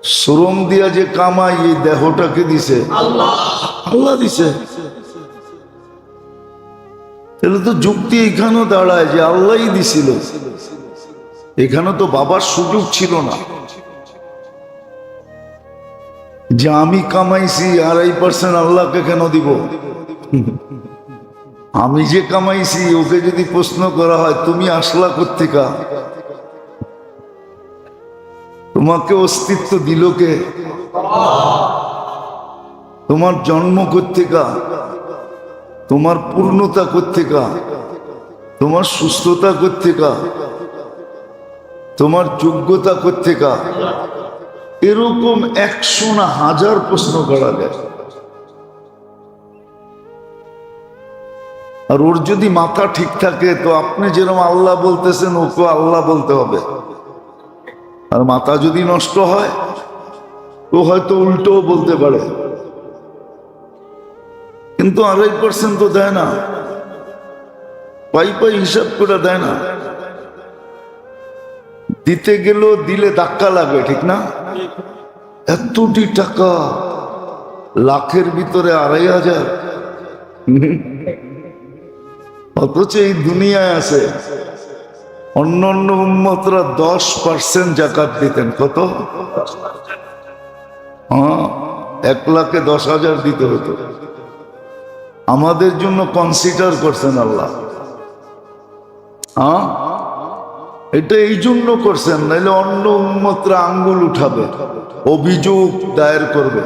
শ্রম দিয়া যে কামাই, এই দেহটাকে দিছে আল্লাহ, আল্লাহ দিছে। তাহলে তো যুক্তি এখানেও দাঁড়ায় যে আল্লাহই দিছিল, এখানে তো বাবার সুযোগ ছিল না যে আমি কামাইছি 2.5% আল্লাহকে কেন দিব। আমি যে কামাইছি ওকে যদি প্রশ্ন করা হয় তুমি আসলা কোত্থেকা, তোমাকে অস্তিত্ব দিল কে, তোমার জন্ম কোত্থেকা, তোমার পূর্ণতা কোত্থেকা, তোমার সুস্থতা কোত্থেকা, তোমার যোগ্যতা কোত্থেকা, এরকম 100 না 1000 প্রশ্ন করা যায়। আর ওর যদি মাথা ঠিক থাকে তো আপনি যেরকম আল্লাহ বলতেছেন ওকে আল্লাহ বলতে হবে। আর মাথা যদি নষ্ট হয় তো হয়তো উল্টো বলতে পারে, কিন্তু 2.5% তো দেয় না, পাই হিসাব করে দেয় না। দিতে গেলেও দিলে ধাক্কা লাগে, ঠিক না? এতটি টাকা, লাখের ভিতরে 2,500, অথচ এই দুনিয়ায় আছে অন্য অন্য উম্মতরা 10% জাকাত দিতেন। কত? 1,10,000 দিতে হতো। আমাদের জন্য কনসিডার করছেন আল্লাহ। এটা এই জন্য করছেন, নাইলে অন্য উম্মতরা আঙ্গুল উঠাবে, অভিযোগ দায়ের করবে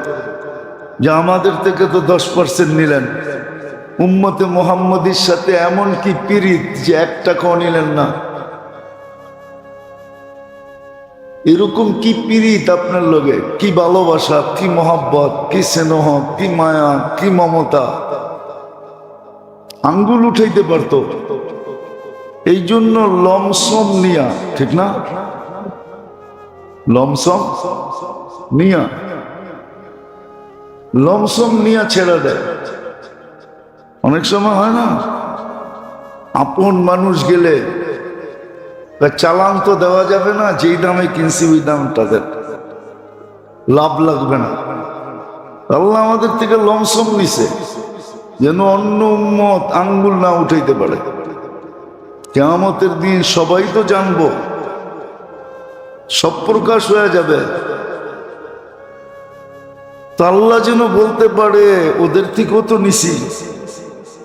যে আমাদের থেকে তো 10% নিলেন। উম্মতে মুহাম্মদীর সাথে এমন কি পীড়িত যে 1 টাকাও নিলেন না? এরকম কি পীড়িত আপনার লগে, কি ভালোবাসা, কি মহব্বত, কি স্নেহ, কি মায়া, কি মমতা, আঙ্গুল উঠাইতে পারতো। এই জন্য লমসম নিয়া, ঠিক না? লমসম নিয়া ছেড়ে দেয়। অনেক সময় হয় না, আপন মানুষ গেলে চালান তো দেওয়া যাবে না, যেই দামে কিনছি ওই দামটা দেন, লাভ লাগবে না। আল্লাহ আমাদের থেকে লমসম নিছে যেন অন্য উম্মত আঙ্গুল না উঠাইতে পারে। কিয়ামতের দিন সবাই তো জানবো, সব প্রকাশ হয়ে যাবে। তো আল্লাহ যেন বলতে পারে ওদের থেকেও তো নিছি,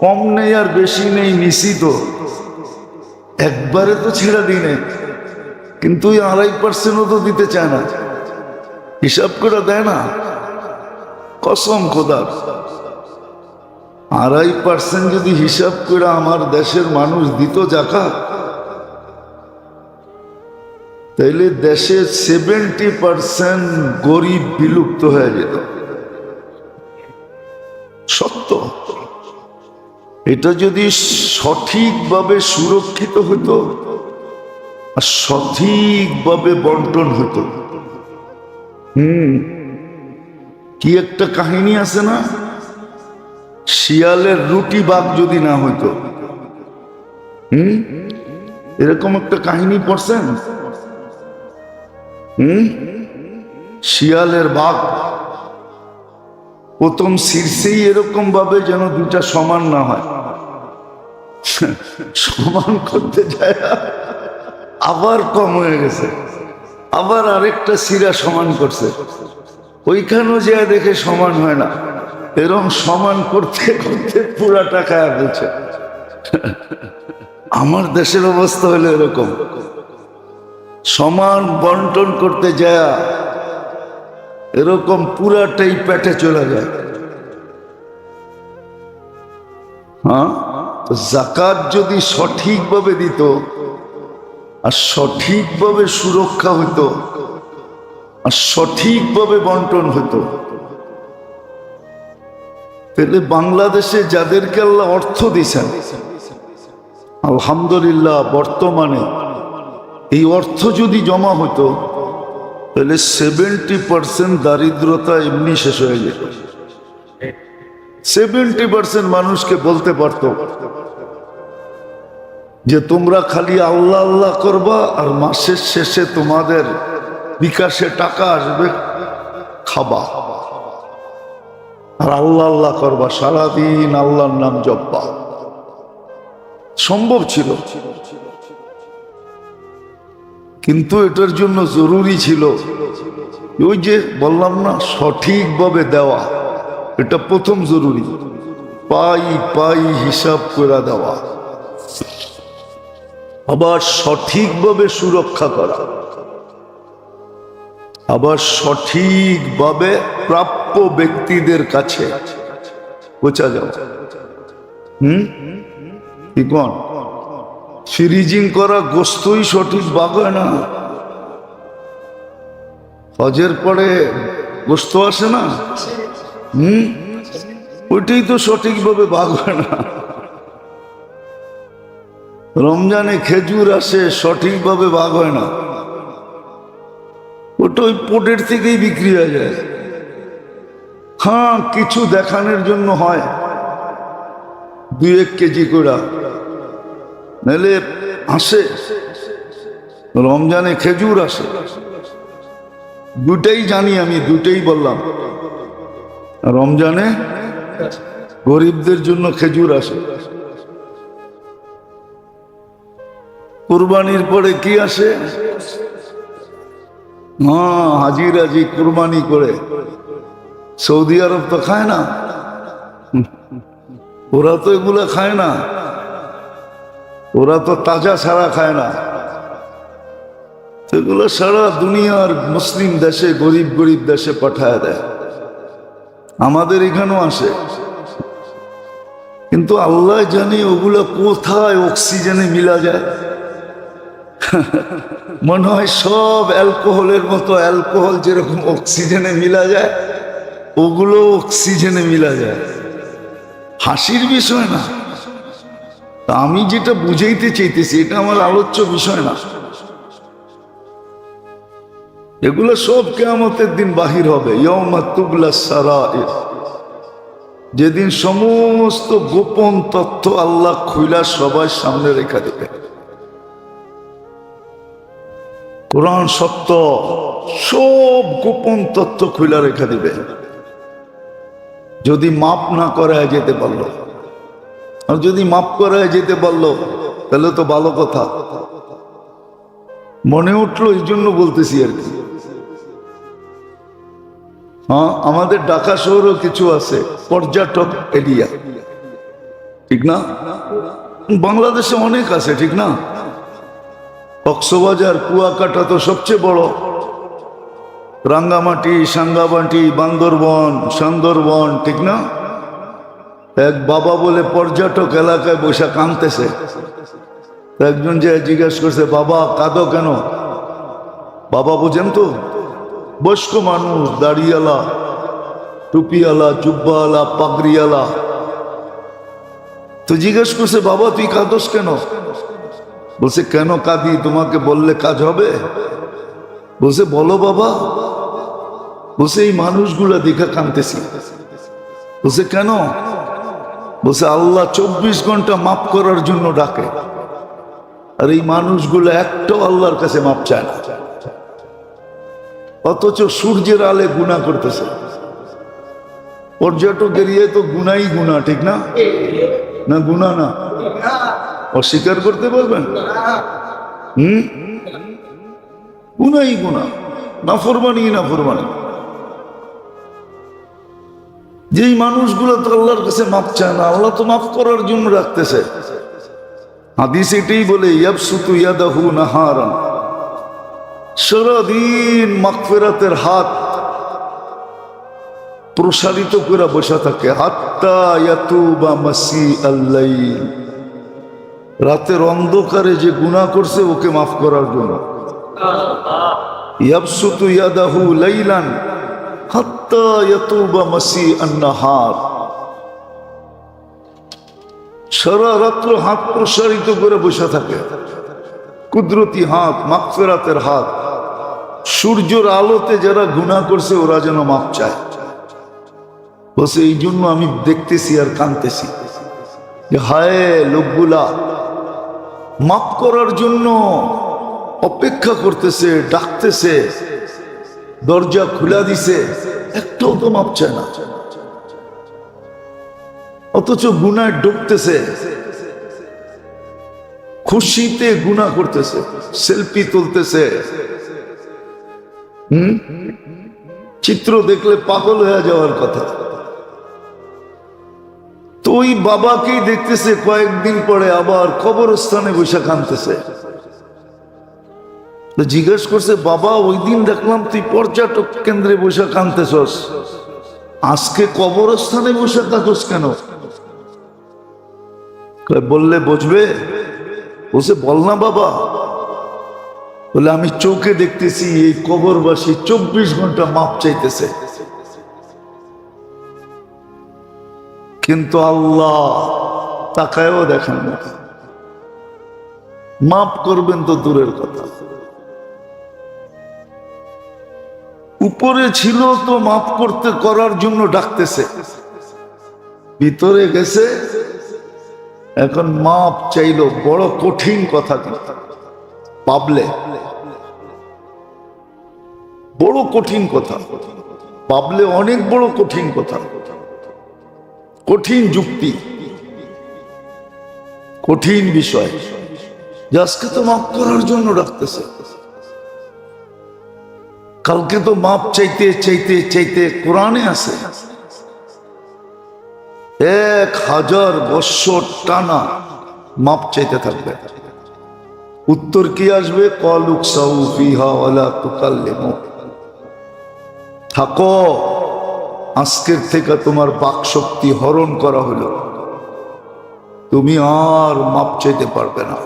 কম নেই আর বেশি নেই, নিছি তো, একবারে তো ছেড়ে দিই নেই। কিন্তু 2.5%ও তো দিতে চায় না, হিসাব করে দেয় না। কসম খোদার, 2.5% যদি হিসাব করে আমার দেশের মানুষ দিত জাকাত, তাইলে দেশের 70% গরিব বিলুপ্ত হয়ে যেত। সত্য। এটা যদি সঠিকভাবে সুরক্ষিত হতো আর সঠিকভাবে বন্টন হতো। কি একটা কাহিনী আছে না, শিয়ালের রুটি বাগ যদি না হইতো। এরকম একটা কাহিনী পড়ছেন? শিয়ালের বাঘ প্রথম শীর্ষেই এরকম ভাবে যেন দুটা সমান না হয়, সমান করতে যায় আবার কম হয়ে গেছে, আবার আরেকটা শিরা সমান করছে, ওইখানেও যে দেখে সমান হয় না। এরকম সমান করতে করতে পুরা টাকা বলছে। আমার দেশের অবস্থা হলো এরকম, সমান বন্টন করতে যায় এরকম পুরাটাই পেটে চলে যায়। জাকাত যদি সঠিকভাবে দিত আর সঠিকভাবে সুরক্ষা হইতো আর সঠিকভাবে বন্টন হইতো, তাহলে বাংলাদেশে যাদেরকে আল্লাহ অর্থ দিয়েছেন, আলহামদুলিল্লাহ, বর্তমানে এই অর্থ যদি জমা হতো তাহলে 70% দারিদ্রতা এমনি শেষ হয়ে যেত। 70% মানুষকে বলতে পারত যে তোমরা খালি আল্লাহ আল্লাহ করবা আর মাসের শেষে তোমাদের বিকাশে টাকা আসবে, খাবা আর আল্লাহ আল্লাহ করবা, সারাদিন আল্লাহর নাম জপবা। সম্ভব ছিল, কিন্তু এটার জন্য জরুরি ছিল ওই যে বললাম না, সঠিকভাবে দেওয়া। এটা প্রথম জরুরি, পাই পাই হিসাব করে দেওয়া, আবার সঠিকভাবে সুরক্ষা করা, আবার সঠিকভাবে প্রাপ্য ব্যক্তিদের কাছে পৌঁছা যাওয়া। কি কোন ফ্রিজিং করা গোস্তই সঠিক ভাগ হয় না। হজের পরে গোস্ত আসে না, ওইটাই তো সঠিকভাবে ভাগ হয় না। রমজানে খেজুর আসে, সঠিকভাবে ভাগ হয় না, ওটা ওই পোটের থেকেই বিক্রি হয়ে যায়। হ্যাঁ, কিছু দেখানোর জন্য হয় 2-1 কেজি করে, নাহলে আসে রমজানে খেজুর আসে। দুটাই জানি আমি, দুটাই বললাম। রমজানে গরিবদের জন্য খেজুর আসে, কুরবানির পরে কি আসে? হ্যাঁ, হাজি কুরবানি করে। সৌদি আরব তো খায় না, ওরা তো এগুলা খায় না, ওরা তো তাজা ছাড়া খায় না। এগুলো সারা দুনিয়ার মুসলিম দেশে, গরিব গরিব দেশে পাঠায় দেয়। আমাদের এখানেও আসে, কিন্তু আল্লাহ জানে ওগুলো কোথায় অক্সিজেনে মিলা যায়। মনে হয় সব অ্যালকোহলের মতো, অ্যালকোহল যেরকম অক্সিজেনে মিলা যায়, ওগুলো অক্সিজেনে মিলা যায়। হাসির বিষয় না, আমি যেটা বুঝাইতে চাইতেছি এটা আমার আলোচ্য বিষয় না। এগুলো সব কিয়ামতের দিন বাহির হবে। ইয়াউমা তুবলা সারাইর, যেদিন সমস্ত গোপন তথ্য আল্লাহ খুইলা সবার সামনে রেখে দেবে। কোরআন সত্য, সব গোপন তথ্য খুইলা রেখে দিবে। যদি মাপ না করায় যেতে পারলো, আর যদি মাপ করায় যেতে পারলো তাহলে তো ভালো কথা। মনে উঠলো এই জন্য বলতেছি আর কি। হ্যাঁ, আমাদের ঢাকা শহরেও কিছু আছে পর্যটক এরিয়া, ঠিক না? বাংলাদেশে অনেক আছে, ঠিক না? কক্সবাজার, কুয়াকাটা তো সবচেয়ে বড়, রাঙ্গামাটি, সাঙ্গামাটি, বান্দরবন, সুন্দরবন, ঠিক না? এক বাবা বলে পর্যটক এলাকায় বসে কাঁদতেছে। একজন যে জিজ্ঞেস করছে, বাবা কাঁদো কেন? বাবা বোঝেন তো, বয়স্ক মানুষ, দাড়িওয়ালা, টুপিওয়ালা, জুব্বাওয়ালা, পাগড়িওয়ালা। তো জিজ্ঞেস করছে, বাবা তুই কাঁদোস কেন? বলছে, কেন কাঁদি? তোমাকে বললে কাজ হবে? বলছে, বলো বাবা। বলছে, এই মানুষগুলা দেখে কাঁদতেছি। বলছে, কেন? বলছে, আল্লাহ 24 ঘন্টা মাফ করার জন্য ডাকে, আর এই মানুষগুলো একটাও আল্লাহর কাছে মাপ চায় না, অথচ সূর্যের আলে গুনাহ করতেছে। পর্যটক এরিয়ায় তো গুনাই গুনাহ, ঠিক না? না গুনাহ না? অস্বীকার করতে পারবেন? গুনাই গুনাহ, নাফরমানি নাফরমানি। যেই মানুষগুলো তো আল্লাহর কাছে মাপ চায় না, আল্লাহ তো মাফ করার জন্য রাখতেছে। হাদিস এটাই বলে, ইয়াবসুতু ইয়াদাহু নাহারান, সারাদিন মাগফিরাতের হাত প্রসারিত করে বসে থাকে। হাত্তা ইয়াতুবা মাসিআল লাইল, রাতের অন্ধকারে যে গুনাহ করছে ওকে মাফ করার জন্য। ইয়াবসুতু ইয়াদাহু লাইলান হাত্তা ইয়াতুবা মাসিআন নাহার, সারা রাত্র হাত প্রসারিত করে বসে থাকে। কুদরতি হাত, মাগফিরাতের হাত। সূর্যের আলোতে যারা গুনাহ করছে ওরা যেন মাপ চায়। বসে এই জন্য আমি দেখতেছি আর কাঁদতেছি যে হায়, লোকগুলা মাপ করার জন্য অপেক্ষা করতেছে, ডাকতেছে, দরজা খুলা দিছে, দেখলেও তো মাপ চায় না, অথচ গুনায় ডুবতেছে, খুশিতে গুনাহ করতেছে, সেলফি তুলতেছে, চিত্র দেখলে পাগল হয়ে যাওয়ার কথা। তো ওই বাবাকেই দেখতেছে, কয়েকদিন পরে আবার কবরস্থানে বসে কাঁদতেছে। জিজ্ঞেস করছে, বাবা ওই দিন দেখলাম তুই পর্যটক কেন্দ্রে বসে কাঁদতেছস, আজকে কবরস্থানে বসে কাঁদছ কেন? বললে বুঝবে। বলছে, বল না বাবা। বলে, আমি চোখে দেখতেছি এই কবরবাসী 24 ঘন্টা মাপ চাইতেছে, কিন্তু আল্লাহ তাকায়ও দেখেন না, মাপ করবেন তো দূরের কথা। উপরে ছিল তো মাপ করতে করার জন্য ডাকতেছে, ভিতরে গেছে এখন মাপ চাইলো। বড় কঠিন কথা, পাবলে বড় কঠিন কথা, পাবলে অনেক বড় কঠিন কথা, কঠিন যুক্তি, কঠিন বিষয়। আজকে তো মাপ করার জন্য ডাকতেছে, কালকে তো মাপ চাইতে চাইতে চাইতে কোরআনে আছে 1000 বৎসর টানা মাপ চাইতে থাকবে। উত্তর কি আসবে? ক্বালু সাউ ফিহা ওয়ালা তুকাল্লিমু, থাকো, আজকের থেকে তোমার বাক শক্তি হরণ করা হলো, তুমি আর মাপ চাইতে পারবে না,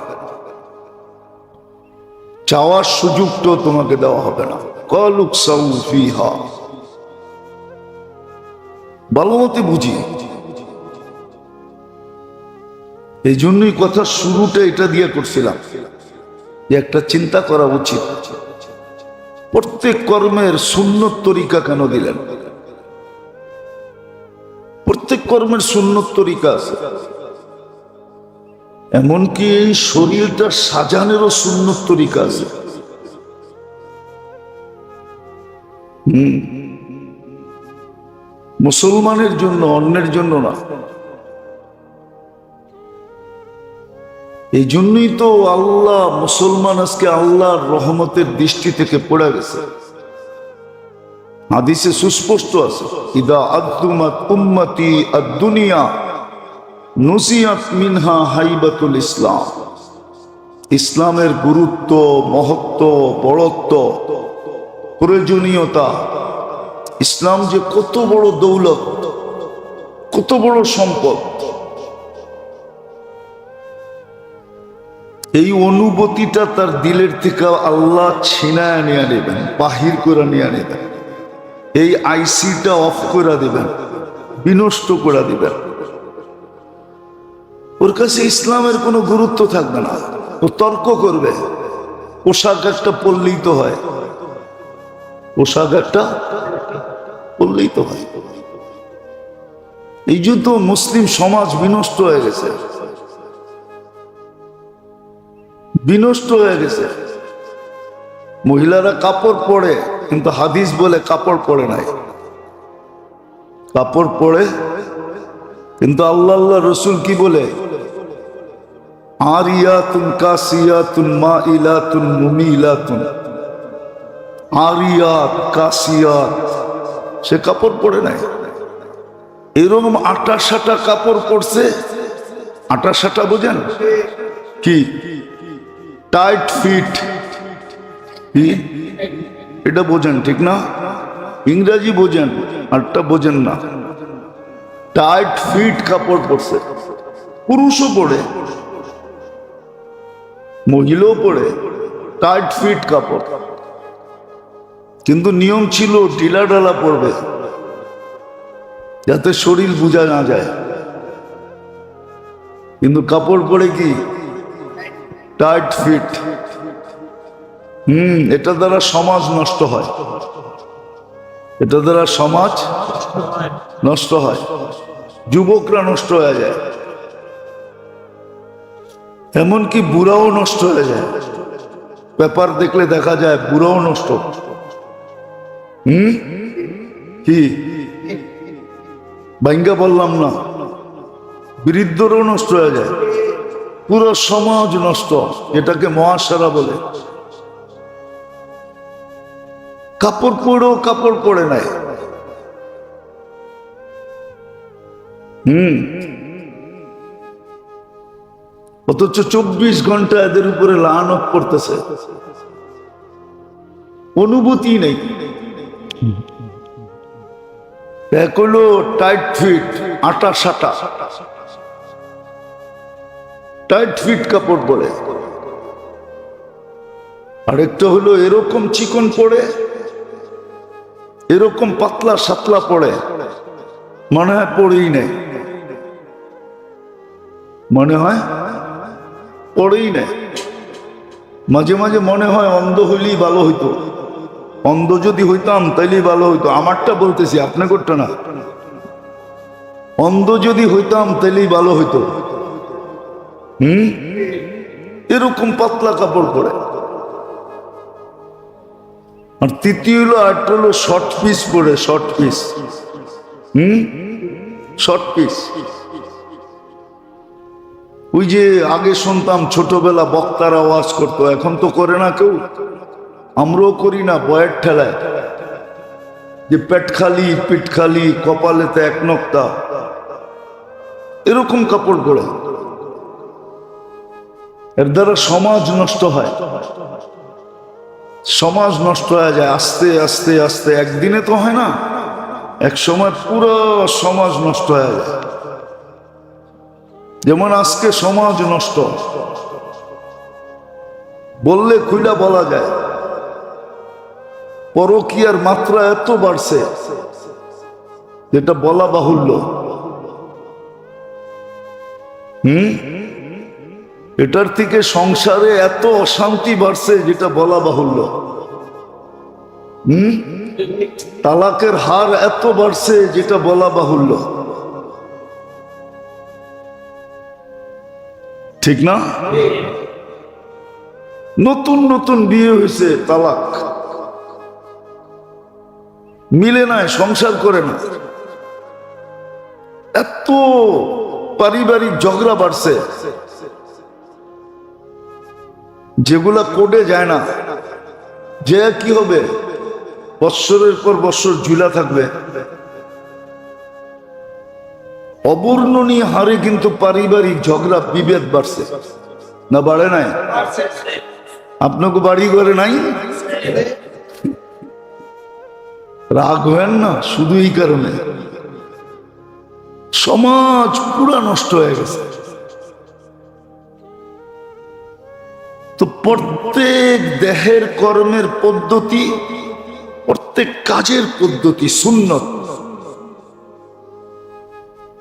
চাওয়ার সুযোগটাও তোমাকে দেওয়া হবে না। ক্বালু সাউ ফিহা, ভালো মতে বুঝি। এই জন্যই কথা শুরুটা এটা দিয়ে করছিলাম যে একটা চিন্তা করা উচিত, প্রত্যেক কর্মের সুন্নত তরিকা কেন দিলেন? প্রত্যেক কর্মের সুন্নত তরিকা আছে, এমনকি এই শরীরটা সাজানেরও সুন্নত তরিকা আছে। মুসলমানের জন্য, অন্যের জন্য না। এই জন্যই তো আল্লাহ, মুসলমান আজকে আল্লাহর রহমতের দৃষ্টি থেকে পড়ে গেছে। হাদিসে সুস্পষ্ট আছে, ইদা আদুমাত উম্মতি আদ-দুনিয়া নুসিয়াত মিনহা হাইবাতুল ইসলাম। ইসলামের গুরুত্ব, মহত্ব, বড়ত্ব, প্রয়োজনীয়তা, ইসলাম যে কত বড় দৌলত, কত বড় সম্পদ, এই অনুভূতিটা তার দিলের থেকে আল্লাহ ছিনায় নিয়ে নেবেন, বাহির করে নিয়ে নেবেন। এই আইসিটা অফ করে দিবেন, বিনষ্ট করে দিবেন। ওর কাছে ইসলামের কোনো গুরুত্ব থাকবে না, ও তর্ক করবে। পোশাক একটা পরলেই তো হয়, পোশাক একটা পরলেই তো হয়। এই জন্য মুসলিম সমাজ বিনষ্ট হয়ে গেছে, বিনষ্ট হয়ে গেছে। মহিলারা কাপড় পরে, কিন্তু হাদিস বলে কাপড় পরে নাই। কাপড় পরে, কিন্তু আল্লাহ রসুল কি বলে? আরিয়াতুন কাসিয়াতুন মাইলাতুন মুমিলাতুন। আরিয়াত, কাসিয়াত, সে কাপড় পরে নাই। এরকম আটা সাটা কাপড় পরছে। আটা সাটা বোঝেন কি? টাইট ফিট, এটা বোঝেন ঠিক না? ইংরেজি বোঝেন, আরটা বোঝেন না। টাইট ফিট কাপড় পরছে, পুরুষও পরে, মহিলাও পরে টাইট ফিট কাপড়। কিন্তু নিয়ম ছিল ঢিলা ঢালা পরবে, যাতে শরীর বোঝা না যায়। কিন্তু কাপড় পরে কি টাইট ফিট। এটা দ্বারা সমাজ নষ্ট হয়, এটা দ্বারা সমাজ নষ্ট হয়, যুবকরা নষ্ট হয়ে যায়, এমনকি বুড়াও নষ্ট হয়ে যায়। পেপার দেখলে দেখা যায় বুড়াও নষ্ট। কি বাইঙ্গা বললাম না, বৃদ্ধরও নষ্ট হয়ে যায়, পুরো সমাজ নষ্ট, এটাকে মহাসারা বলে। কাপড় পরেও কাপড় পরে নাই। অথচ 24 ঘন্টা এদের উপরে লানত করতেছে, অনুভূতি নেই। এক হলো টাইট ফিট, আটা সাটা, টাইট ফিট কাপড় পরে, আরেকটা হলো এরকম চিকন পড়ে, এরকম পাতলা সাতলা পড়ে, মনে হয় পড়েই নেই, মনে হয় পড়েই নেই। মাঝে মাঝে মনে হয় অন্ধ হইলেই ভালো হইতো, অন্ধ যদি হইতাম তাইলেই ভালো হইতো। আমারটা বলতেছি, আপনি করতে না। অন্ধ যদি হইতাম তাইলেই ভালো হইতো। এরকম পাতলা কাপড় পরে। আর তৃতীয় হলো, আরেকটা হলো শর্ট পিস পরে, শর্ট পিস, শর্ট পিস। ওই যে আগে শুনতাম ছোটবেলা বক্তারা ওয়াজ করতো, এখন তো করে না কেউ, আমরাও করি না, বয়ের ঠেলায়, যে পেট খালি পিঠ খালি, কপালেতে এক নক্তা, এরকম কাপড় পরে। এর দ্বারা সমাজ নষ্ট হয়, সমাজ নষ্ট হয়ে যায় আস্তে আস্তে আস্তে। একদিনে তো হয় না, এক সময় পুরো সমাজ নষ্ট হয়ে যায়। যেমন আজকে সমাজ নষ্ট, বললে খুইলা বলা যায়। পরকীয়ার মাত্রা এত বাড়ছে যেটা বলা বাহুল্য। এটার থেকে সংসারে এত অশান্তি বাড়ছে যেটা বলা বাহুল্য। তালাকের হার এত বাড়ছে যেটা বলা বাহুল্য, ঠিক না? নতুন নতুন বিয়ে হয়েছে, তালাক মিলে না, সংসার করে না, এত পারিবারিক ঝগড়া বাড়ছে যেগুলা কোডে যায় না। যে কি হবে, বৎসরের পর বৎসর ঝুলা থাকবে। অবর্ণনীয় হারে কিন্তু পারিবারিক ঝগড়া বিভেদ বাড়ছে না, বাড়ে নাই? আপনাকে বাড়ি ঘরে নাই? রাগ হয়েন না, শুধু এই কারণে সমাজ পুরা নষ্ট হয়ে গেছে। তো প্রত্যেক দেহের কর্মের পদ্ধতি, প্রত্যেক কাজের পদ্ধতি সুন্নত,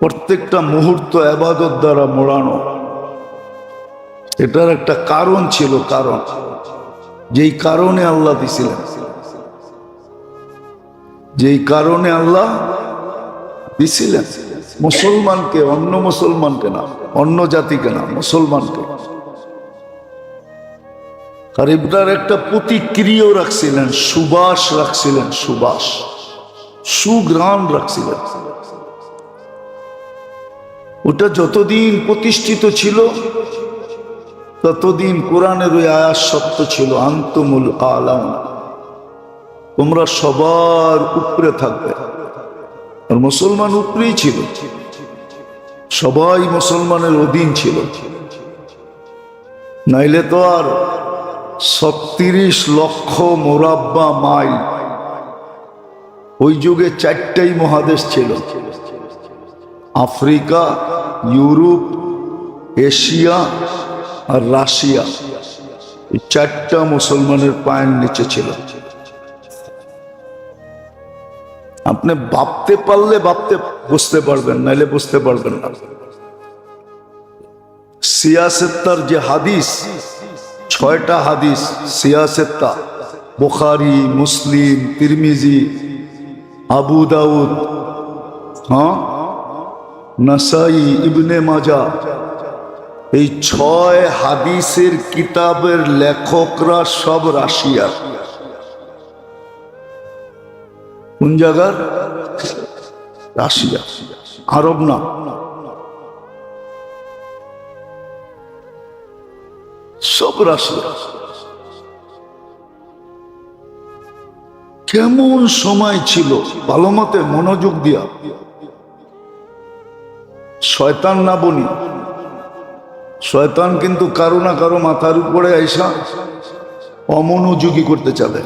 প্রত্যেকটা মুহূর্ত ইবাদত দ্বারা মোড়ানো। এটার একটা কারণ ছিল, কারণ যেই কারণে আল্লাহ দিছিলেন, যেই কারণে আল্লাহ দিছিলেন মুসলমানকে, অন্য মুসলমানকে না, অন্য জাতিকে না, মুসলমানকে। আর এটার একটা প্রতিক্রিয়াও রাখছিলেন, সুবাস রাখছিলেন, সুবাস, সুঘ্রাণ রাখছিলেন। ওটা যতদিন প্রতিষ্ঠিত ছিল ততদিন কোরআনের ওই আয়াত সত্য ছিল, আনতুমুল আলাউন, তোমরা সবার উপরে থাকবে। আর মুসলমান উপরেই ছিল, সবাই মুসলমানের অধীন ছিল। নাইলে তো আর 36 লক্ষ মোরাব্বা মাইল, ওই যুগে 4টাই মহাদেশ ছিল, আফ্রিকা, ইউরোপ, এশিয়া আর রাশিয়া। এই 4টা মুসলমানের পায়ের নিচে ছিল। আপনি ভাবতে পারলে বুঝতে পারবেন, নাইলে বুঝতে পারবেন না। সিয়াসেত্তার যে হাদিস, 6টা হাদিস সিয়াসেত্তা, বুখারী, মুসলিম, তিরমিজি, আবু দাউদ, নাসাই, ইবনে মাজাহ, এই 6 হাদিসের কিতাবের লেখকরা সব রাশিয়ার। কোন জায়গার? রাশিয়া। আরব না, সব রাশিয়া। কেমন সময় ছিল, ভালো মতে মনোযোগ দিয়া, শয়তান না বলি, শয়তান কিন্তু কারো না কারো মাথার উপরে আইসা অমনোযোগী করতে চাবে,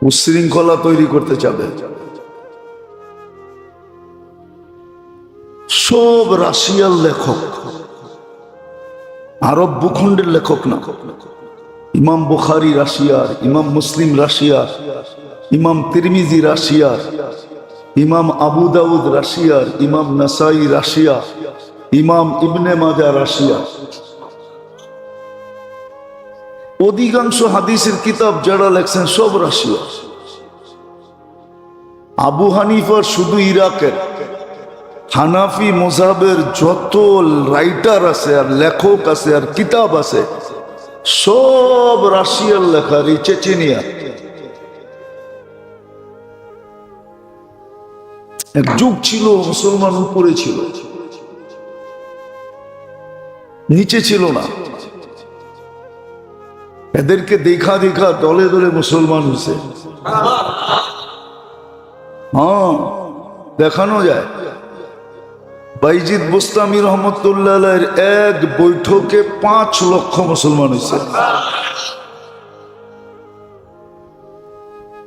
উচ্ছৃঙ্খলা তৈরি করতে চাবে। সব রাশিয়ার লেখক, আরব ভূখণ্ডের লেখক না। ইমাম বুখারী রাশিয়ার, ইমাম মুসলিম রাশিয়ার, ইমাম তিরমিজি রাশিয়ার, ইমাম আবু দাউদ রাশিয়ার, ইমাম নাসাই রাশিয়া, ইমাম ইবনে মাজা রাশিয়া। অধিকাংশ হাদিসের কিতাব যারা লেখছেন সব রাশিয়া। আবু হানিফার শুধু ইরাকের, হানাফি মযহাবের যত রাইটার আছে আর লেখক আছে আর কিতাব আছে সব রাশিয়ার লেখা, চেচেনিয়া। এক যুগ ছিল মুসলমান উপরে ছিল, নিচে ছিল না। এদেরকে দেখা দেখা দলে দলে মুসলমান হয়েছে। হ্যাঁ, দেখানো যায়। বাইজিদ বুস্তামি রহমতুল্লাহ এক বৈঠকে 5 লক্ষ মুসলমান হয়েছে।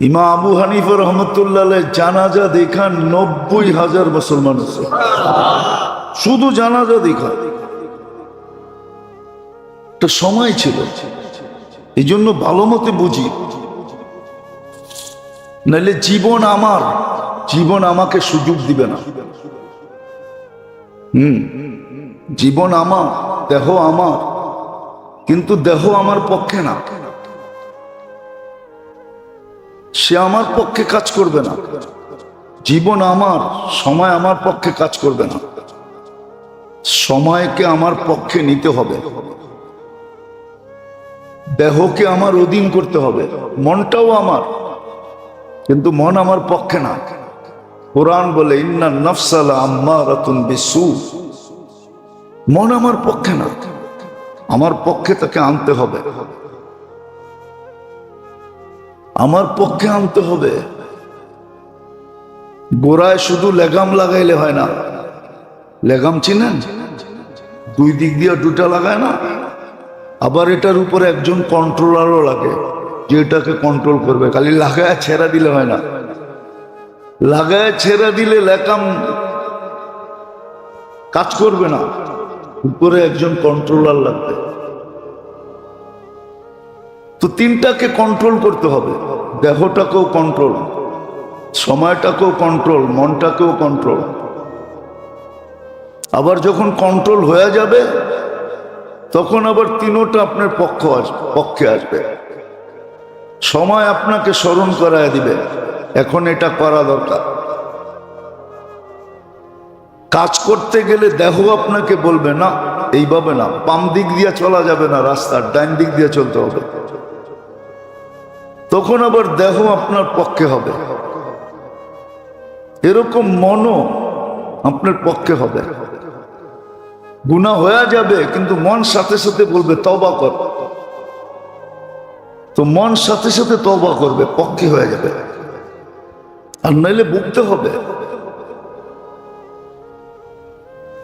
ইমাম আবু হানিফা রহমতুল্লাহ জানাজা দেখা 90,000 মুসলমান হয়েছে, শুধু জানাজা দেখা। একটা সময় ছিল, এই জন্য ভালো মতে বুঝি, নাহলে জীবন আমার, জীবন আমাকে সুযোগ দিবে না। জীবন আমার, দেহ আমার, কিন্তু দেহ আমার পক্ষে না, সে আমার পক্ষে কাজ করবে না। জীবন আমার, সময় আমার পক্ষে কাজ করবে না। সময়কে আমার পক্ষে নিতে হবে, দেহকে আমার অধীন করতে হবে। মনটাও আমার, কিন্তু মন আমার পক্ষে না। কোরআন বলে ইন্নান নাফসা লাআম্মারাতুন বিসু, মন আমার পক্ষে না, আমার পক্ষে তাকে আনতে হবে, আমার পক্ষে আনতে হবে। গোড়ায় শুধু লেগাম লাগাইলে হয় না। লেগাম চিনেন? 2 দিক দিয়ে 2টা লাগায় না? আবার এটার উপরে একজন কন্ট্রোলারও লাগে, যে এটাকে কন্ট্রোল করবে। খালি লাগায় ছেড়া দিলে হয় না, লাগায় ছেড়া দিলে লেগাম কাজ করবে না, উপরে একজন কন্ট্রোলার লাগবে। তো 3টাকে কন্ট্রোল করতে হবে, দেহটাকেও কন্ট্রোল, সময়টাকেও কন্ট্রোল, মনটাকেও কন্ট্রোল। আবার যখন কন্ট্রোল হয়ে যাবে তখন আবার 3টা আপনার পক্ষে আসবে। সময় আপনাকে স্মরণ করায় দিবে এখন এটা করা দরকার। কাজ করতে গেলে দেহ আপনাকে বলবে না, এইভাবে না, বাম দিক দিয়ে চলা যাবে না, রাস্তার ডান দিক দিয়ে চলতে হবে। তখন আবার দেহ আপনার পক্ষে হবে। এরকম মনও আপনার পক্ষে হবে। গুনাহ হয়ে যাবে কিন্তু মন সাথে সাথে বলবে তওবা কর, তো মন সাথে সাথে তওবা করবে, পক্ষে হয়ে যাবে। আর নাইলে ভুগতে হবে।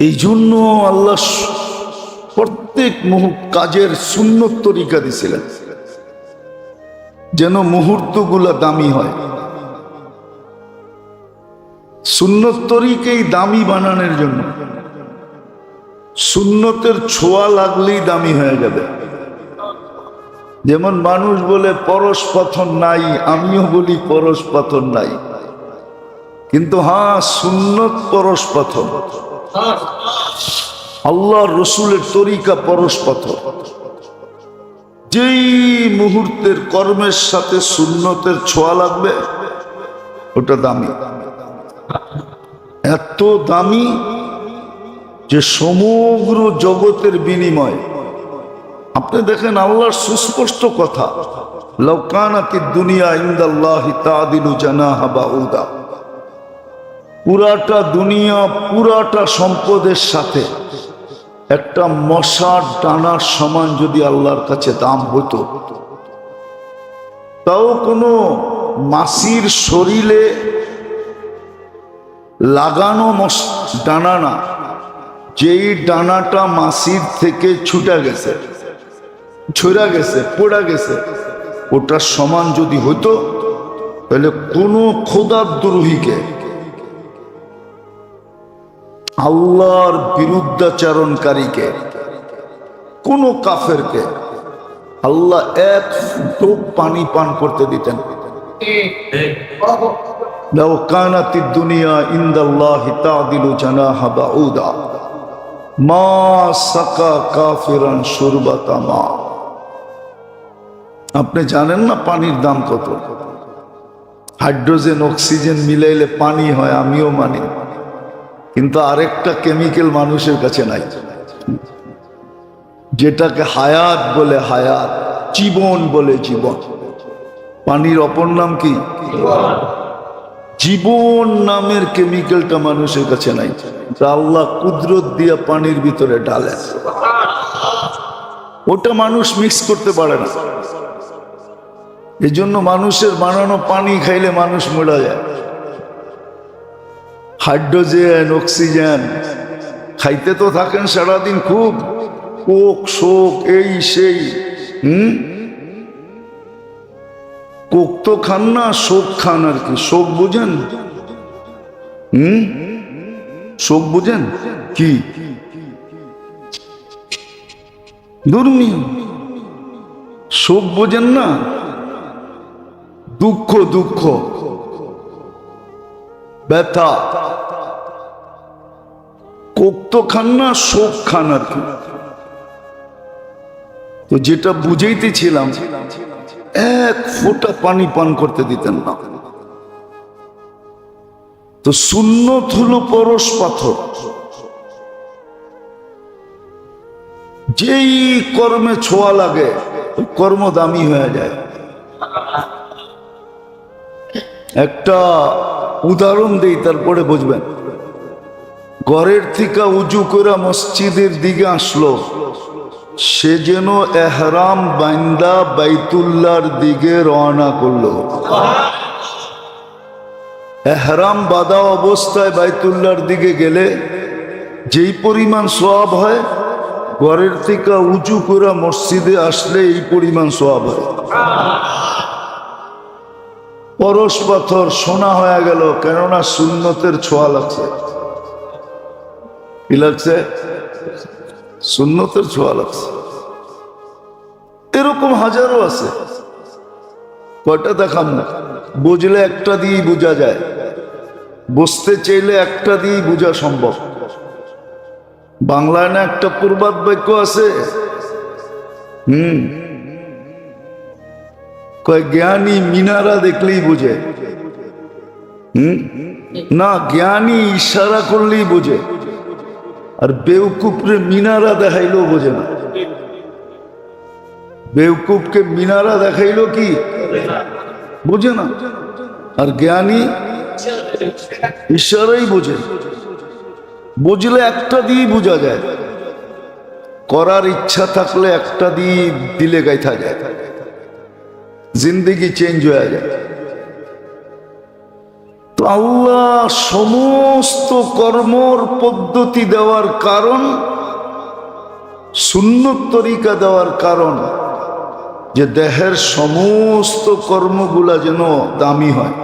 এই জন্য আল্লাহ প্রত্যেক কাজের সুন্নত তরিকা দিছিলেন, যেন মুহূর্তগুলা দামি হয়। সুন্নত তরিকাই দামি বানানোর জন্য। সুন্নতের ছোঁয়া লাগলেই দামি হয়ে যাবে। যেমন মানুষ বলে পরশ পাথর নাই, আমিও বলি পরশ পাথর নাই, কিন্তু হ্যাঁ সুন্নত পরশ পাথর, আল্লাহ রসুলের তরিকা পরশ পাথর। যেই মুহূর্তের কর্মের সাথে সুন্নতের ছোঁয়া লাগবে ওটা দামি, এত দামি যে সমগ্র জগতের বিনিময়। আপনি দেখেন আল্লাহর সুস্পষ্ট কথা, লাউ কানাতিদ দুনিয়া ইনদাল্লাহি তাদিলু জানাহা বাউদা, পুরাটা দুনিয়া, পুরাটা সম্পদের সাথে একটা মশার ডানার সমান যদি আল্লাহর কাছে দাম হতো, তাও কোনো মাসির শরীরে লাগানো ডানা না, যেই ডানাটা মাসির থেকে ছুটা গেছে, ছড়া গেছে, পড়া গেছে, ওটার সমান যদি হতো, তাহলে কোনো খোদাদ্রোহীকে, আল্লাহর বিরুদ্ধাচরণকারীকে, কোনো কাফেরকে আল্লাহ এক ফুট পানি পান করতে দিতেন। লাউ কানাতিদ দুনিয়া ইনদাল্লাহি তাদিলু জানাহা বাউদা মা সাকা কাফিরান শুরবাতা মা। আপনি জানেন না পানির দাম কত? হাইড্রোজেন অক্সিজেন মিলাইলে পানি হয়, আমিও মানি, কিন্তু আরেকটা কেমিক্যাল মানুষের কাছে নাই, যেটাকে হায়াত বলে, হায়াত, জীবন বলে জীবন। পানির অপর নাম কি? জীবন নামের কেমিক্যালটা মানুষের কাছে নাই, আল্লাহ কুদরত দিয়া পানির ভিতরে ঢালে, ওটা মানুষ মিক্স করতে পারে না। এই জন্য মানুষের বানানো পানি খাইলে মানুষ মরে যায়। হাইড্রোজেন অক্সিজেন খাইতে তো থাকেন সারাদিন, খুব কোক শোক এই সেই, কোক তো খান না, শোক খান আর কি। শোক বুঝেন? শোক বুঝেন কি? দুর্মি শোক বোঝেন না? দুঃখ, দুঃখ, ব্যথা। কোক তো খান না, শোক খান আর কি। তো যেটা বুঝাইতেছিলাম, এক ফোঁটা পানি পান করতে দিতেন না। তো সুন্নত হলো পরশ পাথর, যেই কর্মে ছোঁয়া লাগে ওই কর্ম দামি হয়ে যায়। একটা উদাহরণ দেই, তারপরে বুঝবেন। ঘরের থেকে উজু করে মসজিদের দিকে আসলো, সে যেন এহরাম বান্দা বাইতুল্লাহর দিকে রওনা করলো। এহরাম বাঁধা অবস্থায় বাইতুল্লাহর দিকে গেলে যেই পরিমাণ সওয়াব হয়, ঘরের থেকে উঁচু করে মসজিদে আসলে এই পরিমাণ সওয়াব হয়। পরশ পাথর সোনা হয়ে গেল, কেননা সুন্নতের ছোঁয়া লাগছে। কি লাগছে? সুন্নতের ছোঁয়া লাগছে। এরকম হাজারো আছে, কয়টা দেখাম না। বুঝলে একটা দিয়েই বোঝা যায়, বুঝতে চাইলে একটা দিয়েই বোঝা সম্ভব। বাংলায় না একটা প্রবাদ বাক্য আছে, কয় জ্ঞানী মিনারা দেখলেই বুঝে। না, জ্ঞানী ইশারা করলেই বোঝে, আর বেউকুফরে মিনারা দেখাইলেও বোঝে না। বেউকুফকে মিনারা দেখাইলো কি বোঝে না, আর জ্ঞানী ইশারাই বোঝে। বুঝলে একটা দিয়ে বোঝা যায়, করার ইচ্ছা থাকলে একটা দিয়ে দিলে গাইথা যায়, জিন্দেগি চেঞ্জ হয়ে যায়। তো আল্লাহ সমস্ত কর্মর পদ্ধতি দেওয়ার কারণ, সুন্নত তরিকা দেওয়ার কারণ, যে দেহের সমস্ত কর্মগুলা যেন দামি হয়,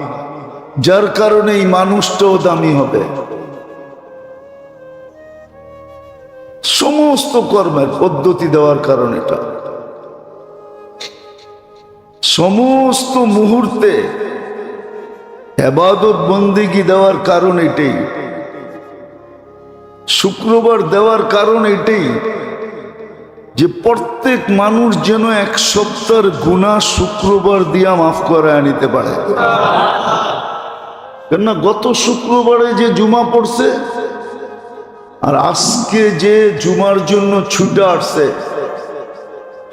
যার কারণে এই মানুষটাও দামি হবে। সমস্ত কর্মের পদ্ধতি দেওয়ার কারণ এটা, সমস্ত মুহূর্তে ইবাদত বন্দেগী দেওয়ার কারণ এটাই, শুক্রবার দেওয়ার কারণ এটাই, যে প্রত্যেক মানুষ যেন এক সপ্তাহের গুনাহ শুক্রবার দিয়া মাফ করে নিতে পারে। কেননা গত শুক্রবারে যে জুমা পড়ছে আর আজকে যে জুমার জন্য ছুটে আসছে,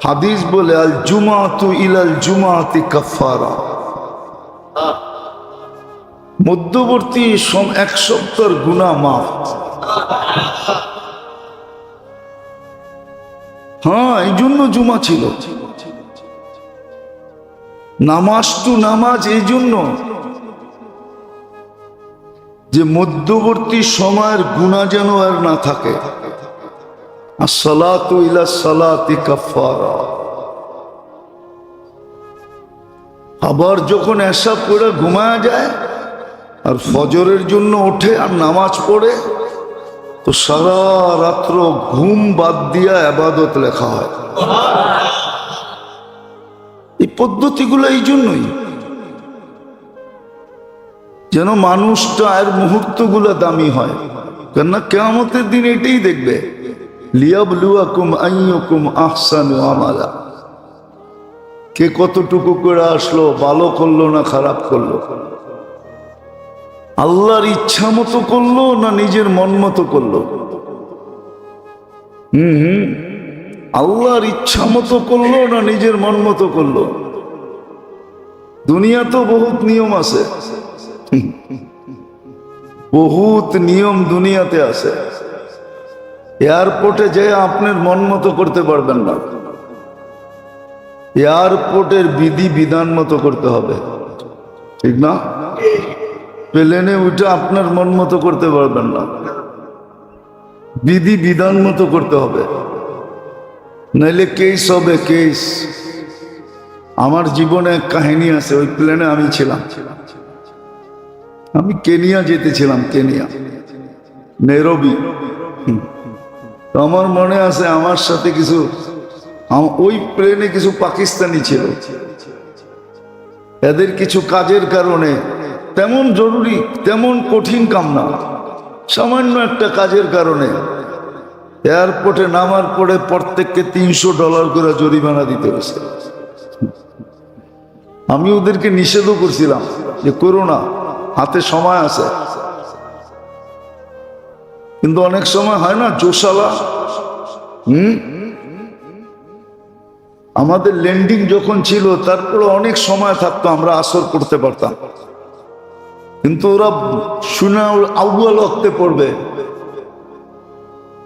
হাদিস বলে আল জুমাতু ইলাল জুমাতি কাফারা, মধ্যবর্তী এক সপ্তাহের গুনাহ মাফ। হ্যাঁ, এই জন্য জুমা ছিল। নামাজ টু নামাজ এই জন্য যে মধ্যবর্তী সময়ের গুনাহ যেন আর না থাকে। আসসালাতু ইলা সালাতি কাফারা। আবার যখন এসা পড়ে ঘুমায়া যায় আর ফজরের জন্য ওঠে আর নামাজ পড়ে, তো সারা রাত্র ঘুম বাদ দিয়া ইবাদত লেখা হয়। এই পদ্ধতিগুলো এই জন্যই যেন মানুষটা এর মুহূর্তগুলো দামি হয়। কেননা কিয়ামতের দিন এটাই দেখবে, লিয়াবলুয়াকুম আইয়ুকুম আহসানু আমালা। কে কতটুকু করে আসলো, ভালো করলো না খারাপ করলো, আল্লাহর ইচ্ছা মতো করলো না নিজের মন মতো করলো। আল্লাহর ইচ্ছা মতো করলো না নিজের মন মতো করলো। দুনিয়া তো বহুত নিয়ম আছে, বহুত নিয়ম দুনিয়াতে আছে। এয়ারপোর্টে যে আপনার মন মতো করতে পারবেন না, এয়ারপোর্টের বিধি বিধান মতো করতে হবে, ঠিক না? প্লেনে উঠে আপনার মন মতো করতে পারবেন না, বিধি বিধান মতো করতে হবে, নাইলে কেস হবে কেস। আমার জীবনে এক কাহিনী আছে, ওই প্লেনে আমি ছিলাম, আমি কেনিয়া যেতেছিলাম, কেনিয়া নেরোবি। তো আমার মনে আছে আমার সাথে কিছু, ওই প্লেনে কিছু পাকিস্তানি ছিল। এদের কিছু কাজের কারণে, তেমন জরুরি তেমন কঠিন কাম না, সামান্য একটা কাজের কারণে এয়ারপোর্টে নামার পরে প্রত্যেককে $300 করে জরিমানা দিতে হয়েছে। আমি ওদেরকে নিষেধও করছিলাম যে করো না, হাতে সময় আছে। কিন্তু অনেক সময় হয় না জোশালা। আমাদের ল্যান্ডিং যখন ছিল তারপরে অনেক সময় থাকতো, আমরা আসর করতে পারতাম, কিন্তু ওরা শুনে আউয়াল ওয়াক্তে পড়বে,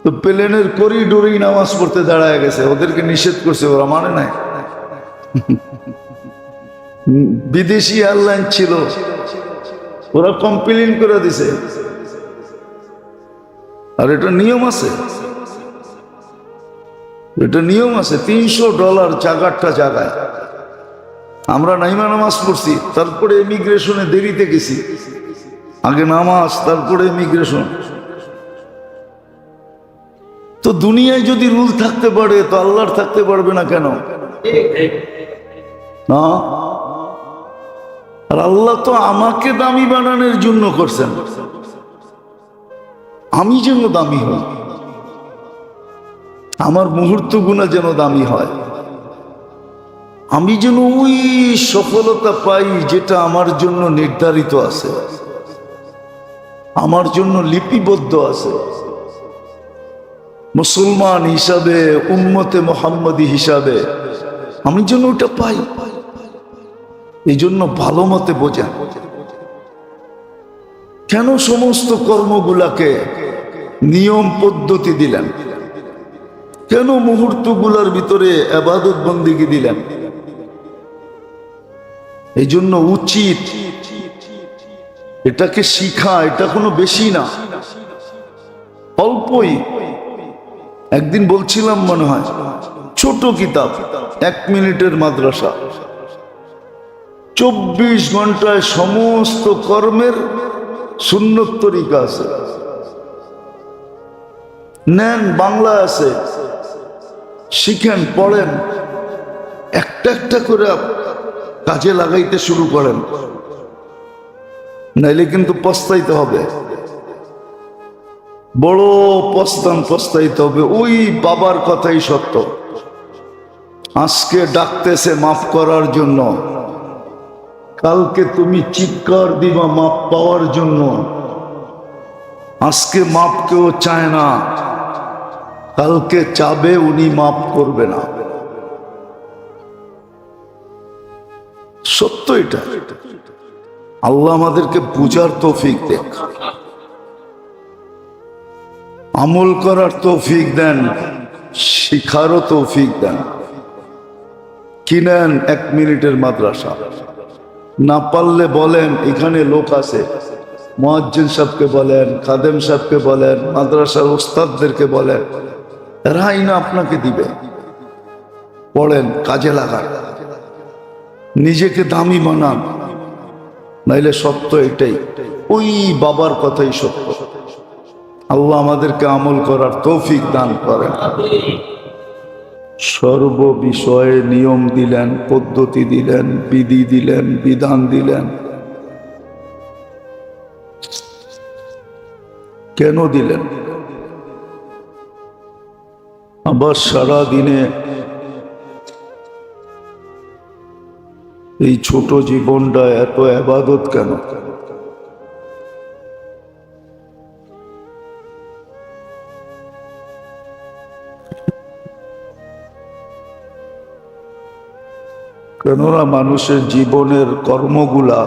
তো প্লেনের করিডোরেই নামাজ পড়তে দাঁড়ায় গেছে। ওদেরকে নিষেধ করছে, ওরা মানে নাই। বিদেশি এয়ারলাইন ছিল, ওরা কমপ্লেইন করে দিছে। আর এটা নিয়ম আছে, এটা নিয়ম আছে। $300 জায়গাটা জায়গায়। আমরা নাইমা নামাজ পড়ছি, তারপরে ইমিগ্রেশনে দেরিতে গেছি, আগে নামাজ তারপরে ইমিগ্রেশন। তো দুনিয়ায় যদি রুল থাকতে পারে তো আল্লাহর থাকতে পারবে না কেন? না, আর আল্লাহ তো আমাকে দামি বানানোর জন্য করছেন, আমি যেন দামি হই, আমার মুহূর্তগুলো যেন দামি হয়, আমি যেন ওই সফলতা পাই যেটা আমার জন্য নির্ধারিত আছে, আমার জন্য লিপিবদ্ধ আছে। মুসলমান হিসাবে, উম্মতে মুহাম্মদী হিসাবে আমি যেন ওটা পাই। এই জন্য ভালো মতে বোঝেন কেন সমস্ত কর্মগুলাকে নিয়ম পদ্ধতি দিলেন, কেন মুহূর্তগুলোর ভিতরে ইবাদত বন্দেগী দিলেন। এই জন্য উচিত এটাকে শিখা, এটা কোনো বেশি না, অল্পই। একদিন বলছিলাম মনে হয়, ছোট কিতাব 1 মিনিটের মাদ্রাসা, 24 ঘন্টায় সমস্ত কর্মের সুন্নত তরিকা আছে, নেন, বাংলা আছে, শিখেন, পড়েন, একটা একটা করে কাজে লাগাইতে শুরু করেন, নাইলে কিন্তু পস্তাইতে হবে, বড় পস্তাইতে হবে। ওই বাবার কথাই সত্য, আজকে ডাকতেছে মাফ করার জন্য, কালকে তুমি চিৎকার দিবা মাপ পাওয়ার জন্য। আজকে মাপ কেউ চায় না, কালকে চাবে উনি মাপ করবে না। সত্য এটা। আল্লাহ আমাদেরকে বুঝার তৌফিক দেন, আমল করার তৌফিক দেন, শিখারও তৌফিক দেন। কিনেন 1 মিনিটের মাদ্রাসা, না পারলে বলেন এখানে লোক আছে, মুয়াজ্জিন সাহেবকে বলেন, খাদেম সাহেবকে বলেন, মাদ্রাসার ওস্তাদদেরকে বলেন, এরাই না আপনাকে দিবে। পড়েন, কাজে লাগান, নিজেকে দামি বানান, নাইলে সত্য এটাই, ওই বাবার কথাই সত্য। আল্লাহ আমাদেরকে আমল করার তৌফিক দান করেন। সর্ব বিষয়ে নিয়ম দিলেন, পদ্ধতি দিলেন, বিধি দিলেন, বিধান দিলেন। কেন দিলেন? আবার সারা দিনে এই ছোট জীবনটা এত ইবাদত কেন? কেননা মানুষের জীবনের কর্মগুলা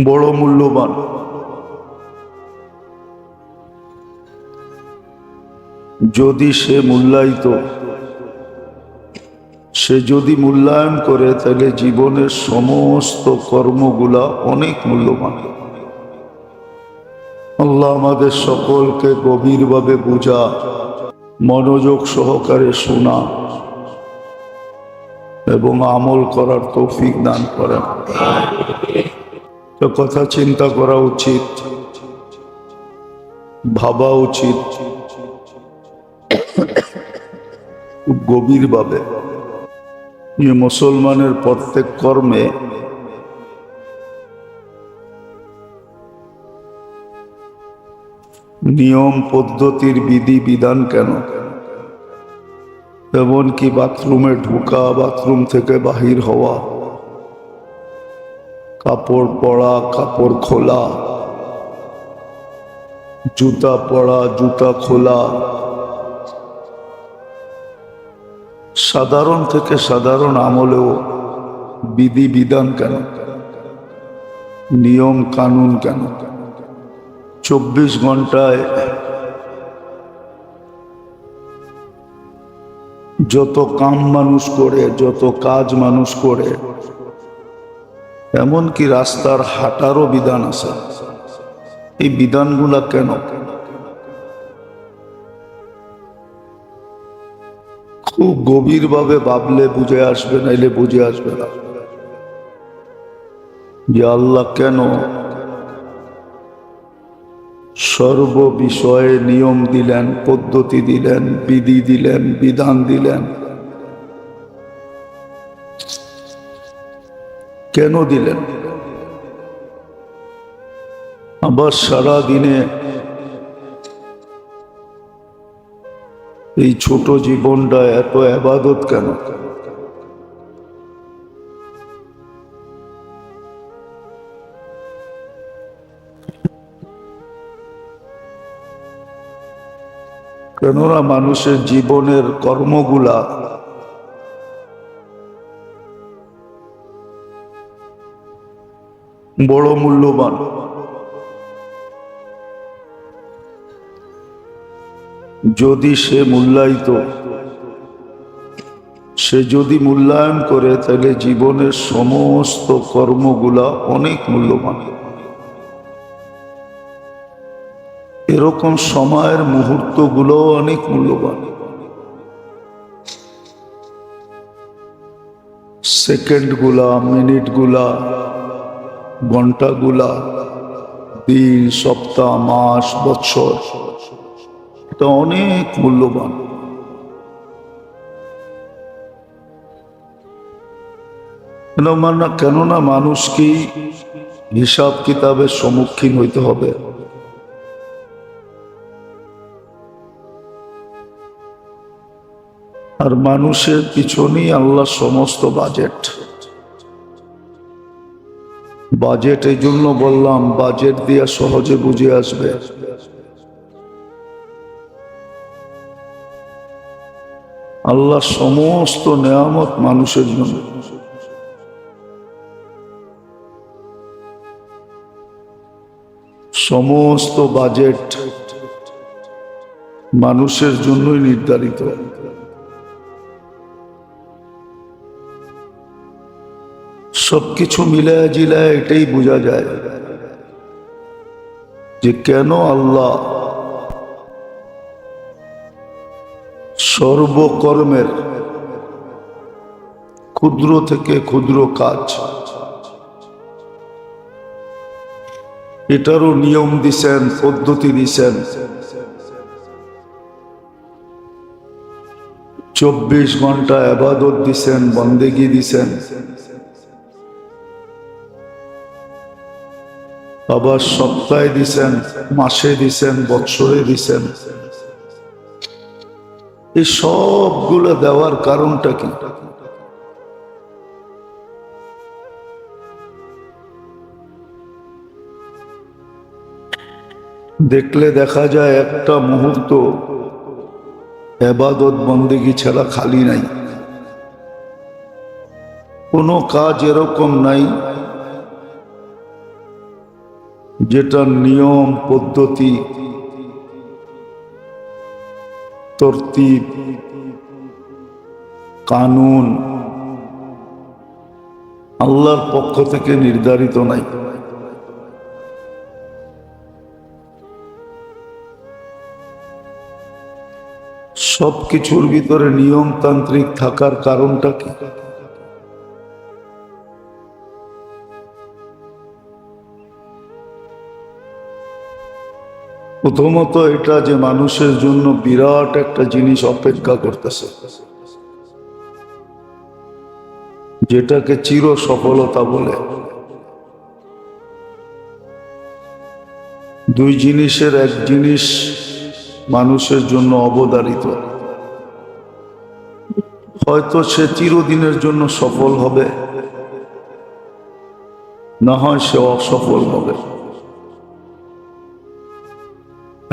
বড় মূল্যবান। যদি সে মূল্যায়িত, সে যদি মূল্যায়ন করে, তাহলে জীবনের সমস্ত কর্মগুলা অনেক মূল্যবান। আল্লাহ আমাদের সকলকে গভীরভাবে বুঝা, মনোযোগ সহকারে শোনা এবং আমল করার তৌফিক দান করেন। তো কথা চিন্তা করা উচিত, ভাবা উচিত খুব গভীরভাবে। যে মুসলমানের প্রত্যেক কর্মে নিয়ম পদ্ধতির বিধি বিধান কেন? এমনকি বাথরুমে ঢোকা, বাথরুম থেকে বাহির হওয়া, কাপড় পরা, কাপড় খোলা, জুতা পরা, জুতা খোলা, সাধারণ থেকে সাধারণ আমলেও বিধি বিধান কেন? নিয়ম কানুন কেন? 24 ঘন্টায় যত কাম মানুষ করে, যত কাজ মানুষ করে, এমনকি রাস্তার হাঁটারও বিধান আছে। এই বিধানগুলা কেন? খুব গভীরভাবে ভাবলে বুঝে আসবে, নাইলে বুঝে আসবে না যে আল্লাহ কেন সর্ব বিষয়ে নিয়ম দিলেন, পদ্ধতি দিলেন, বিধি দিলেন, বিধান দিলেন। কেন দিলেন? আবার সারা দিনে এই ছোট জীবনটা এত ইবাদত কেন? কেননা মানুষের জীবনের কর্মগুলা বড় মূল্যবান। যদি সে মূল্যায়িত, সে যদি মূল্যায়ন করে, তাহলে জীবনের সমস্ত কর্মগুলা অনেক মূল্যবান। এরকম সময়ের মুহূর্তগুলো অনেক মূল্যবান। সেকেন্ডগুলা, মিনিটগুলা, ঘন্টাগুলা, দিন, সপ্তাহ, মাস, বৎসর, এটা অনেক মূল্যবান। কেননা মানুষকে হিসাব কিতাবের সম্মুখীন হইতে হবে। আর মানুষের পিছনেই আল্লাহ সমস্ত বাজেট। বাজেট এই জন্য বললাম, বাজেট দিয়ে সহজে বুঝে আসবে। আল্লাহ সমস্ত নেয়ামত মানুষের জন্য। সমস্ত বাজেট মানুষের জন্যই নির্ধারিত। সবকিছু মিলায় জিলায় এটাই বোঝা যায় যে কেন আল্লাহ সর্বকর্মের ক্ষুদ্র থেকে ক্ষুদ্র কাজ এটারও নিয়ম দিছেন, পদ্ধতি দিছেন। 24 ঘন্টা ইবাদত দিছেন, বন্দেগী দিছেন, আবার সপ্তাহে দিছেন, মাসে দিছেন, বৎসরে দিছেন। এই সবগুলো দেওয়ার কারণটা কি? দেখলে দেখা যায় একটা মুহূর্ত ইবাদত বন্দেগী ছাড়া খালি নাই। কোনো কাজ এরকম নাই যেটা নিয়ম, পদ্ধতি, তরতিব, কানুন আল্লাহর পক্ষ থেকে নির্ধারিত নাই। সবকিছুর ভিতরে নিয়মতান্ত্রিক থাকার কারণটা কি? প্রথমত এটা যে মানুষের জন্য বিরাট একটা জিনিস অপেক্ষা করতেছে, যেটাকে চির সফলতা বলে। দুই জিনিসের এক জিনিস মানুষের জন্য অবধারিত। হয়তো সে চিরদিনের জন্য সফল হবে, না হয় সে অসফল হবে।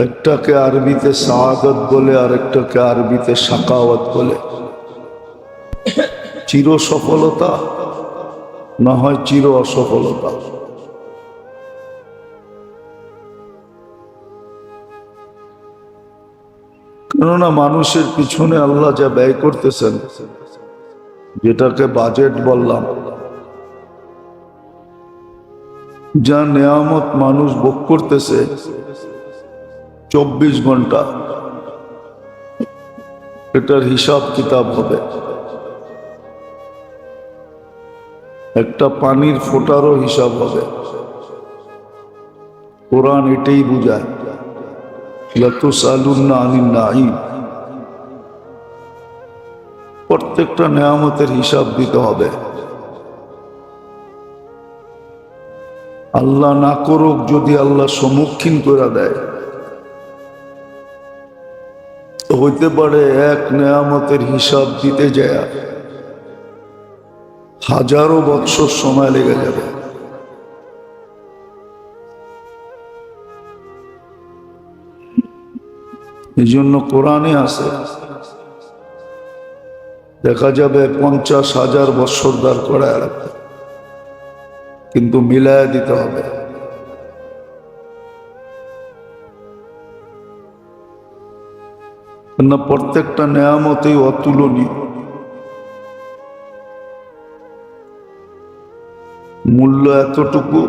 একটাকে আরবিতে সাআদত বলে, আর একটাকে আরবিতে শাকাওয়াত বলে। চির সফলতা না হয় চির অসফলতা। কেননা মানুষের পিছনে আল্লাহ যা ব্যয় করতেছেন, যেটাকে বাজেট বললাম, যা নেয়ামত মানুষ ভোগ করতেছে 24 ঘন্টা, এটার হিসাব কিতাব হবে। একটা পানির ফোঁটারও হিসাব হবে। কোরআন এটাই বুঝায়, লাতুসআলুন্না আনিন নাঈম। প্রত্যেকটা নেয়ামতের হিসাব দিতে হবে। আল্লাহ না করুক, যদি আল্লাহ সম্মুখীন করে দেয়, হইতে পারে এক নেয়ামতের হিসাব দিতে যায় হাজারো বৎসর সময় লেগে যাবে। এই জন্য কোরআনে আছে, দেখা যাবে 50,000 বৎসর দাঁড় করায় রাখবে, কিন্তু মিলায় দিতে হবে। না, প্রত্যেকটা নেয়ামতেই অতুলনীয়। মূল্য এতটুকু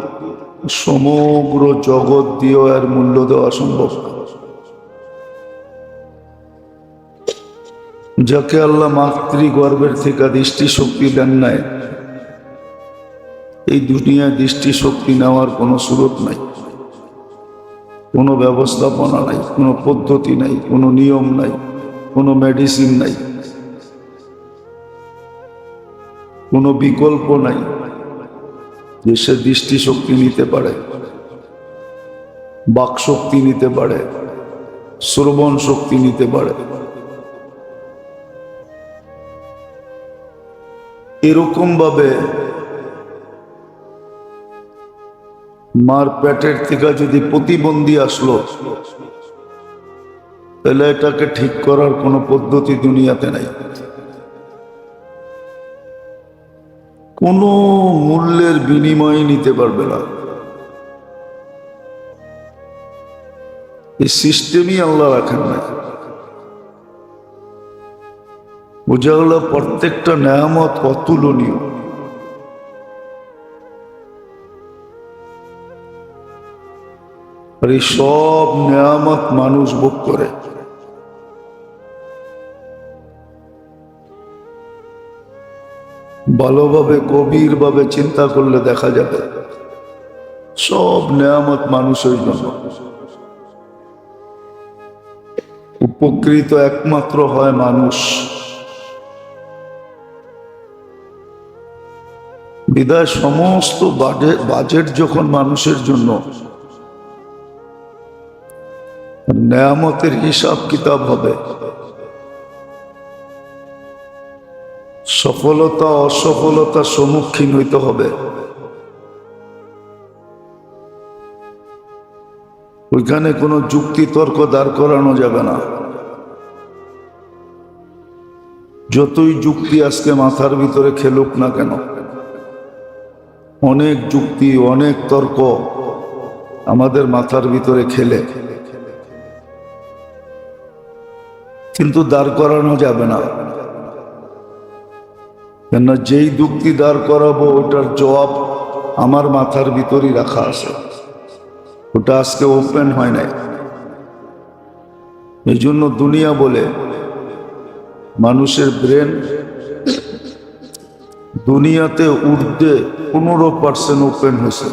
সমগ্র জগৎ দিয়েও এর মূল্য দেওয়া সম্ভব না। যাকে আল্লাহ মাতৃগর্ভের থেকে দৃষ্টিশক্তি দেন নাই, এই দুনিয়ায় দৃষ্টিশক্তি নেওয়ার কোনো সুযোগ নাই, কোনো ব্যবস্থাপনা নাই, কোনো পদ্ধতি নাই, কোনো নিয়ম নাই, কোনো মেডিসিন নাই, কোনো বিকল্প নাই যে সে দৃষ্টিশক্তি নিতে পারে, বাকশক্তি নিতে পারে, শ্রবণ শক্তি নিতে পারে। এরকম ভাবে মার পেটের থেকে যদি প্রতিবন্ধী আসলো, তাহলে এটাকে ঠিক করার কোনো পদ্ধতি দুনিয়াতে নাই। কোনো মূল্যের বিনিময়ে নিতে পারবে না। এই সিস্টেমই আল্লাহ রাখেন না। বোঝা গেল প্রত্যেকটা নেয়ামত অতুলনীয়। আর এই সব নেয়ামত মানুষ ভোগ করে। ভালোভাবে গভীরভাবে চিন্তা করলে দেখা যাবে সব নেয়ামত মানুষের জন্য। উপকৃত একমাত্র হয় মানুষ। বিদায় সমস্ত বাজেট যখন মানুষের জন্য, নেয়ামতের হিসাব কিতাব হবে, সফলতা অসফলতার সম্মুখীন হইতে হবে। ওইখানে কোনো যুক্তি তর্ক দাঁড় করানো যাবে না। যতই যুক্তি আজকে মাথার ভিতরে খেলুক না কেন, অনেক যুক্তি অনেক তর্ক আমাদের মাথার ভিতরে খেলে, কিন্তু দাঁড় করানো যাবে না। কেননা যেই যুক্তি দাঁড় করাবো ওটার জবাব আমার মাথার ভিতরেই রাখা আছে, ওটা আজকে ওপেন হয় নাই। এই জন্য দুনিয়া বলে মানুষের ব্রেন দুনিয়াতে ঊর্ধ্বে 15% ওপেন হয়েছে,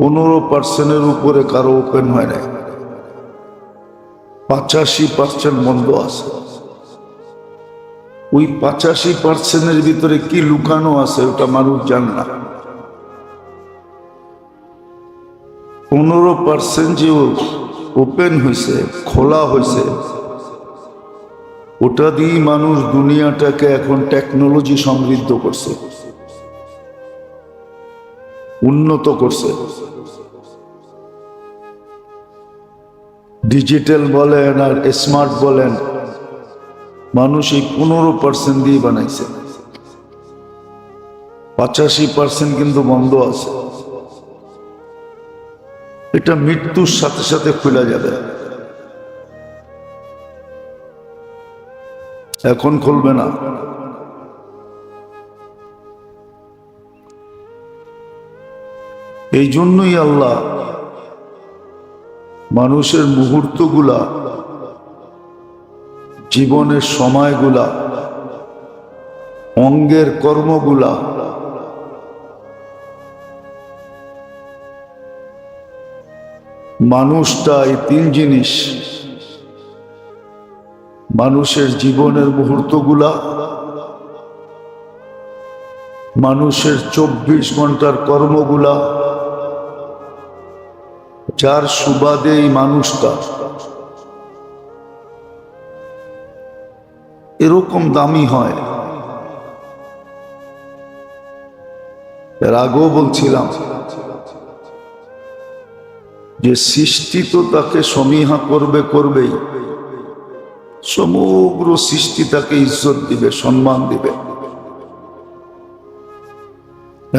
15%-এর উপরে কারো ওপেন হয় নাই। 85% বন্ধ আছে। ওই 85%-এর ভিতরে কি লুকানো আছে ওটা মানুষ জানে না। 15% যে ওপেন হয়েছে, খোলা হয়েছে, ওটা দিয়ে মানুষ দুনিয়াটাকে এখন টেকনোলজি সমৃদ্ধ করছে, উন্নত করছে। ডিজিটাল বলেন আর স্মার্ট বলেন, মানুষ এই 15% দিয়ে বানাইছে। 85% কিন্তু বন্ধ আছে। এটা মৃত্যুর সাথে সাথে খুলে যাবে। এখন খুলবে না। এই জন্যই আল্লাহ মানুষের মুহূর্তগুলা, জীবনের সময়গুলা, অঙ্গের কর্মগুলা মানুষটা এই 3 জিনিস, মানুষের জীবনের মুহূর্তগুলা, মানুষের 24 ঘন্টার কর্মগুলা, যার সুবাদে এই মানুষটা এরকম দামি হয়। এর আগেও বলছিলাম যে সৃষ্টি তো তাকে সমীহা করবেই, সমগ্র সৃষ্টি তাকে ইজ্জত দিবে, সম্মান দিবে।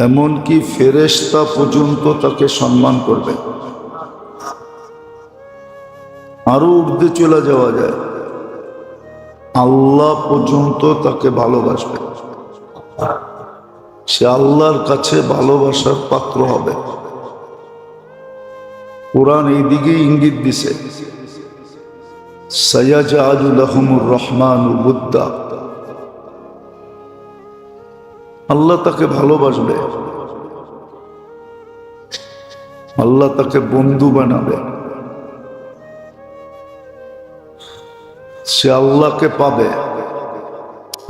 এমনকি ফেরেশতা পর্যন্ত তাকে সম্মান করবে। আরো ঊর্ধ্বে চলে যাওয়া যায়, আল্লাহ পর্যন্ত তাকে ভালোবাসবে। সে আল্লাহর কাছে ভালোবাসার পাত্র হবে। কোরআন এই দিকে ইঙ্গিত দিছে, সায়াজআলু লাহুমুর রহমানু বুদ্দা। আল্লাহ তাকে ভালোবাসবে, আল্লাহ তাকে বন্ধু বানাবে। সে আল্লাহকে পাবে,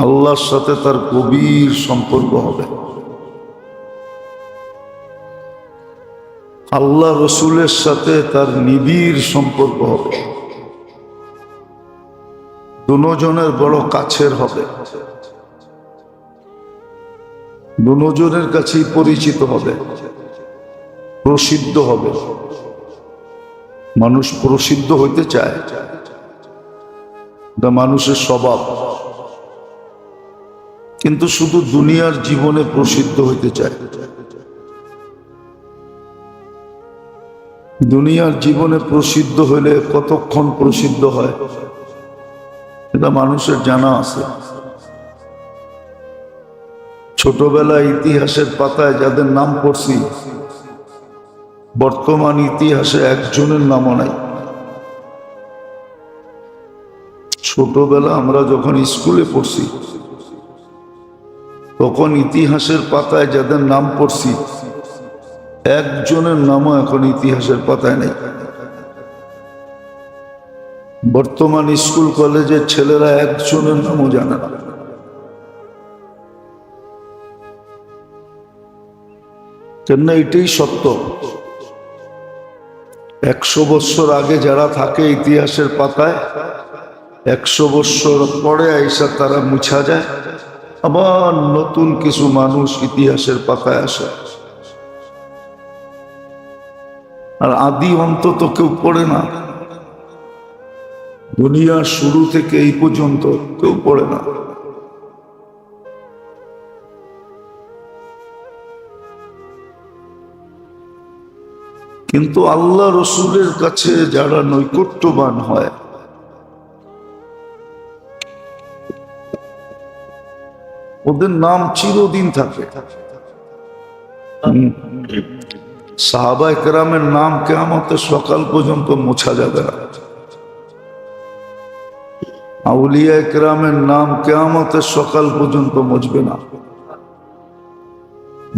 আল্লাহর সাথে তার গভীর সম্পর্ক হবে। আল্লাহ রসুলের সাথে তার নিবিড় সম্পর্ক হবে। দুজনের বড় কাছের হবে, দুজনের কাছেই পরিচিত হবে, প্রসিদ্ধ হবে। মানুষ প্রসিদ্ধ হইতে চায়, এটা মানুষের স্বভাব, কিন্তু শুধু দুনিয়ার জীবনে প্রসিদ্ধ হইতে চায়। দুনিয়ার জীবনে প্রসিদ্ধ হইলে কতক্ষণ প্রসিদ্ধ হয় এটা মানুষের জানা আছে। ছোটবেলায় ইতিহাসের পাতায় যাদের নাম পড়ছি, বর্তমান ইতিহাসে একজনের নামও নাই। ছোটবেলা আমরা যখন স্কুলে পড়ছি তখন ইতিহাসের পাতায় যাদের নাম পড়ছি একজনের নামও এখন ইতিহাসের পাতায় নেই। বর্তমান স্কুল কলেজের ছেলেরা একজনের নামও জানে না। কেননা এটাই সত্য, 100 বছর আগে যারা থাকে ইতিহাসের পাতায়, 100 বছর পরে আইসা তারা মুছা যায়, আবার নতুন কিছু মানুষ ইতিহাসের পাতায় আসে। আর আদি অন্তত কেউ পড়ে না, দুনিয়ার শুরু থেকে এই পর্যন্ত কেউ পড়ে না। কিন্তু আল্লাহ রসুলের কাছে যারা নৈকট্যবান হয়, ওদের নাম চিরদিন থাকে। সাহাবায়ে কেরামের নাম কিয়ামতের সকাল পর্যন্ত মোছা যাবে না। আউলিয়ায়ে কেরামের নাম কিয়ামতের সকাল পর্যন্ত মুছবে না।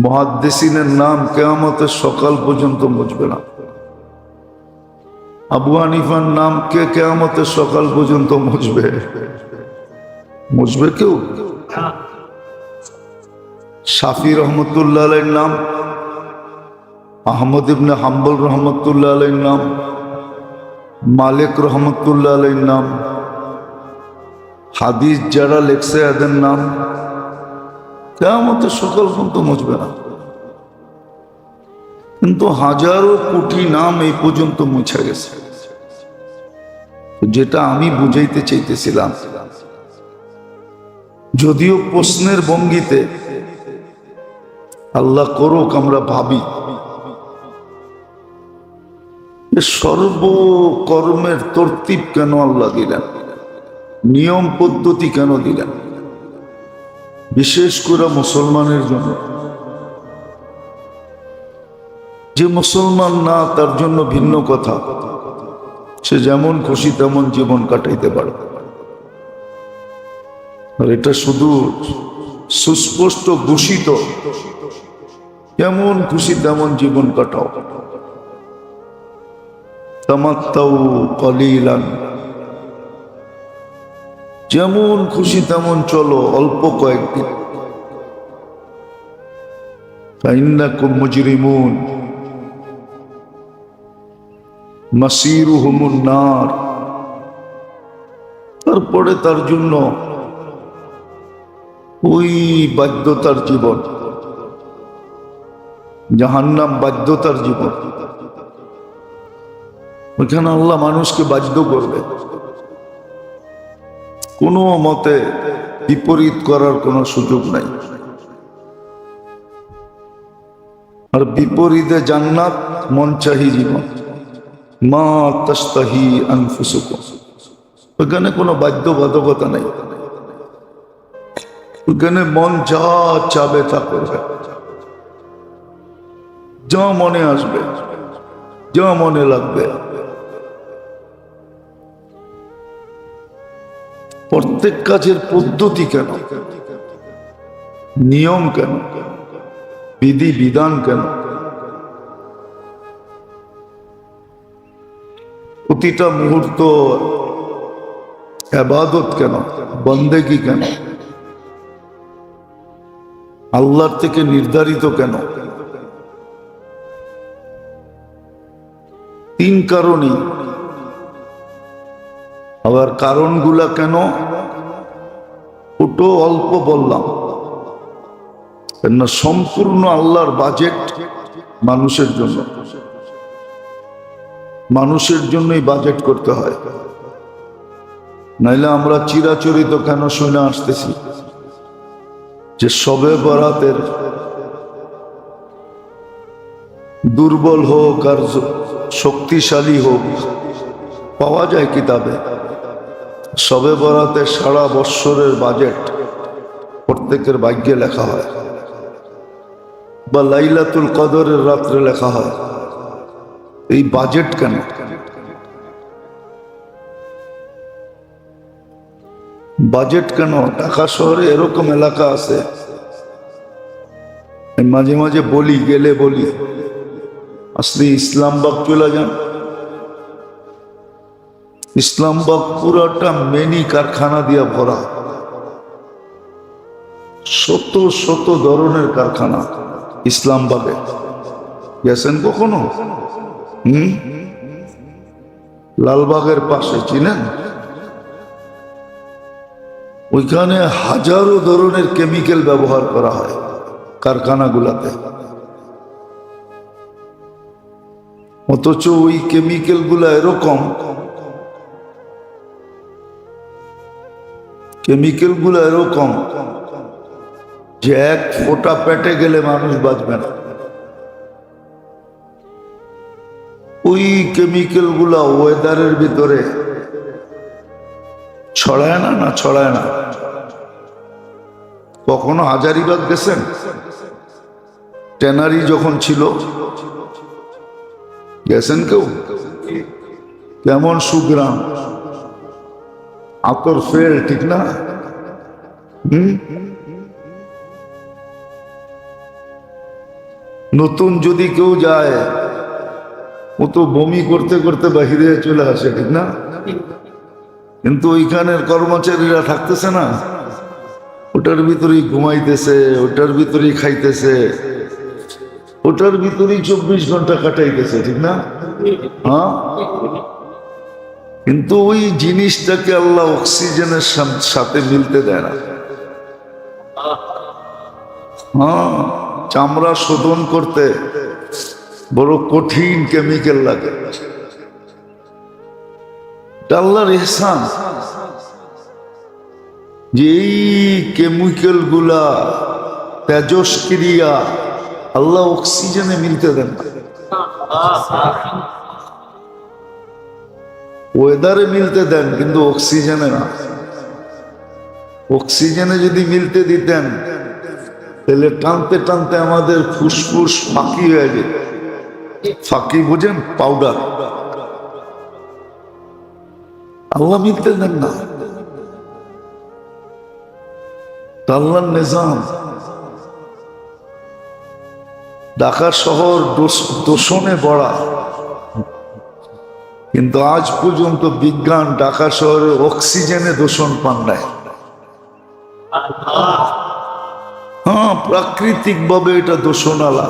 মুহাদ্দিসিনের নাম কিয়ামতের সকাল পর্যন্ত মুছবে না। আবু হানিফার নাম কে কিয়ামতের সকাল পর্যন্ত মুছবে? মুছবে কেউ? শাফি রহমতুল্লাহ আলাইহির নাম, আহমদ ইবনে হাম্বল রহমতুল্লাহ আলাইহির নাম, মালিক রহমতুল্লাহ আলাইহির নাম, হাদিস যারা লেখছে এদের নাম কিয়ামতের সকাল পর্যন্ত মুছবে না। কিন্তু হাজারো কোটি নাম এই পর্যন্ত মুছে গেছে। যেটা আমি বুঝাইতে চাইতেছিলাম, যদিও প্রশ্নের ভঙ্গিতে, আল্লাহ করুক আমরা ভাবি সর্বকর্মের তরতিব কেন আল্লাহ দিলেন, নিয়ম পদ্ধতি কেন দিলেন, বিশেষ করে মুসলমানের জন্য। যে মুসলমান না তার জন্য ভিন্ন কথা, সে যেমন খুশি তেমন জীবন কাটাইতে পারে। আর এটা শুধু সুস্পষ্ট ঘোষিত, যেমন খুশি তেমন জীবন কাটাও, তামাত্তাউ কলিলান, যেমন খুশি তেমন চলো অল্প কয়েকদিন। ফাইন্নাকুম মুজরিমুন মাসিরুহুমুন নার। তারপরে তার জন্য ওই বাধ্যতার জীবন, জাহান্নাম বাধ্যতার জীবন। ওইখানে আল্লাহ মানুষকে বাধ্য করবে, কোনো মতে বিপরীত করার কোনো সুযোগ নাই। আর বিপরীতে জান্নাত, মন চাহি জীবন, মা তাস্তাহি আনফুসুকুম। ওইখানে কোনো বাধ্যবাধকতা নাই, ওইখানে মন যা চাবে তা করবে, যা মনে আসবে, যা মনে লাগবে। প্রত্যেক কাজের পদ্ধতি কেন, নিয়ম কেন, বিধি বিধান কেন, প্রতিটা মুহূর্ত ইবাদত কেন, বন্দেগী কেন, আল্লাহর থেকে নির্ধারিত কেন? তিন কারণই। আবার কারণগুলা কেন ওটো অল্প বললাম, কেননা সম্পূর্ণ আল্লাহর বাজেট মানুষের জন্য। মানুষের জন্যই বাজেট করতে হয়, নাইলে আমরা চিরাচরিত কেন শুনে আসতেছি যে শবে বরাতের দুর্বল হোক আর শক্তিশালী হোক, পাওয়া যায় কিতাবে। শবে বরাতে সারা বৎসরের বাজেট প্রত্যেকের ভাগ্যে লেখা হয়, বা লাইলাতুল কদরের রাত্রে লেখা হয়। এই বাজেট কেন? বাজেট কেন? ঢাকা শহরে এরকম এলাকা আছে, মাঝে মাঝে বলি, গেলে বলি, আসলে ইসলামবাগ চলে যান। ইসলামবাগ পুরাটা মেনি কারখানা দিয়া ভরা, শত শত ধরনের কারখানা ইসলামবাগে। গেছেন কখনো? লালবাগের পাশে, চিনেন? ওইখানে হাজারো ধরনের কেমিক্যাল ব্যবহার করা হয় কারখানাগুলাতে, অথচ ওই কেমিক্যাল গুলা এরকম, যে এক ফোঁটা পেটে গেলে মানুষ বাঁচবে না। ওই কেমিক্যাল গুলা ওয়েদারের ভিতরে ছড়ায় না? না ছড়ায় না? কখনো হাজারিবাগ গেছেন? ট্যানারি যখন ছিল, গেছেন কেউ? কেমন সুগ্রাম, আতর ফেল, ঠিক না? নতুন যদি কেউ যায়, ও তো বমি করতে করতে বাহিরে চলে আসে, ঠিক না? কিন্তু ওইখানের কর্মচারীরা থাকতেছে না, ওটার ভিতরেই ঘুমাইতেছে, ওটার ভিতরেই খাইতেছে, ওটার ভিতরেই 24 ঘন্টা কাটাইতেছে, ঠিক না? হ্যাঁ, কিন্তু ওই জিনিসটাকে আল্লাহ অক্সিজেনের সাথে মিলতে দেয় না। হ্যাঁ, চামড়া শোধন করতে বড় কঠিন কেমিক্যাল লাগে। আল্লাহর ইহসান যে এই কেমিক্যাল গুলা তেজস্ক্রিয়া আল্লাহ অক্সিজেনে মিলতে দেন না, ওয়েদারে মিলতে দেন, কিন্তু অক্সিজেনে না। অক্সিজেনে যদি মিলতে দিতেন তাহলে টানতে টানতে আমাদের ফুসফুস ফাঁকি হয়ে যেত। ফাঁকি বুঝেন? পাউডার। আল্লাহ মিলতে দেন না। আল্লাহর নিজাম। ঢাকা শহর দূষণে ভরা, কিন্তু আজ পর্যন্ত বিজ্ঞান ঢাকা শহরে অক্সিজেনে দূষণ পান নাই। হ্যাঁ, প্রাকৃতিক ভাবে এটা দূষণ আলা,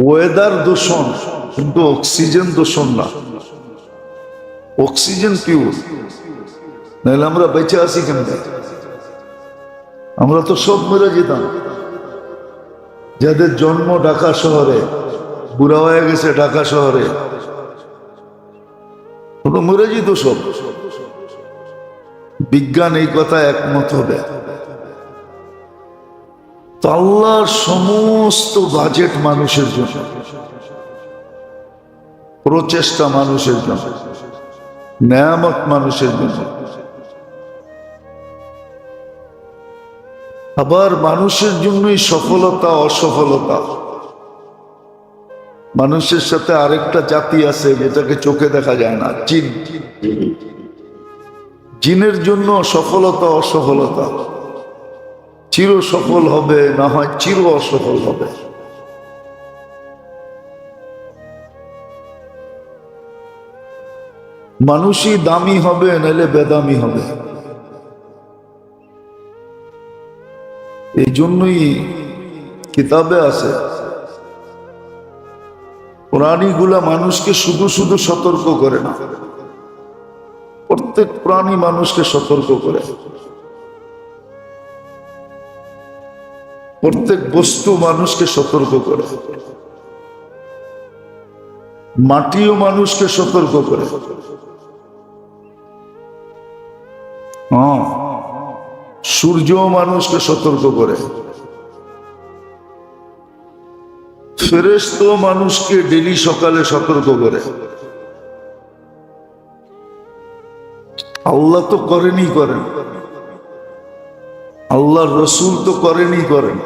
ওয়েদার দূষণ, কিন্তু অক্সিজেন দূষণ না। অক্সিজেন পিওর, নাহলে আমরা বেঁচে আছি কেমন? আমরা তো সব মরে যেতাম। যাদের জন্ম ঢাকা শহরে, বুড়া হয়ে গেছে ঢাকা শহরে, মরে যেত সব। বিজ্ঞান এই কথা একমত হবে। তো আল্লাহর সমস্ত বাজেট মানুষের জন্য, প্রচেষ্টা মানুষের জন্য, নেয়ামত মানুষের জন্য। আবার মানুষের জন্যই সফলতা অসফলতা। মানুষের সাথে আরেকটা জাতি আছে যেটাকে চোখে দেখা যায় না, জিন। জিনের জন্য সফলতা অসফলতা, চির সফল হবে, না হয় চির অসফল হবে। মানুষই দামি হবে, নাহলে বেদামি হবে। এই জন্যই কিতাবে আছে, প্রাণীগুলা মানুষকে শুধু শুধু সতর্ক করে না, প্রত্যেক প্রাণী মানুষকে সতর্ক করে। প্রত্যেক বস্তু মানুষকে সতর্ক করে। মাটিও মানুষকে সতর্ক করে। হ্যাঁ, সূর্যও মানুষকে সতর্ক করে। ফেরেশতাও মানুষকে ডেলি সকালে সতর্ক করে। আল্লাহ তো করেন, আল্লাহর রসুল তো করেন।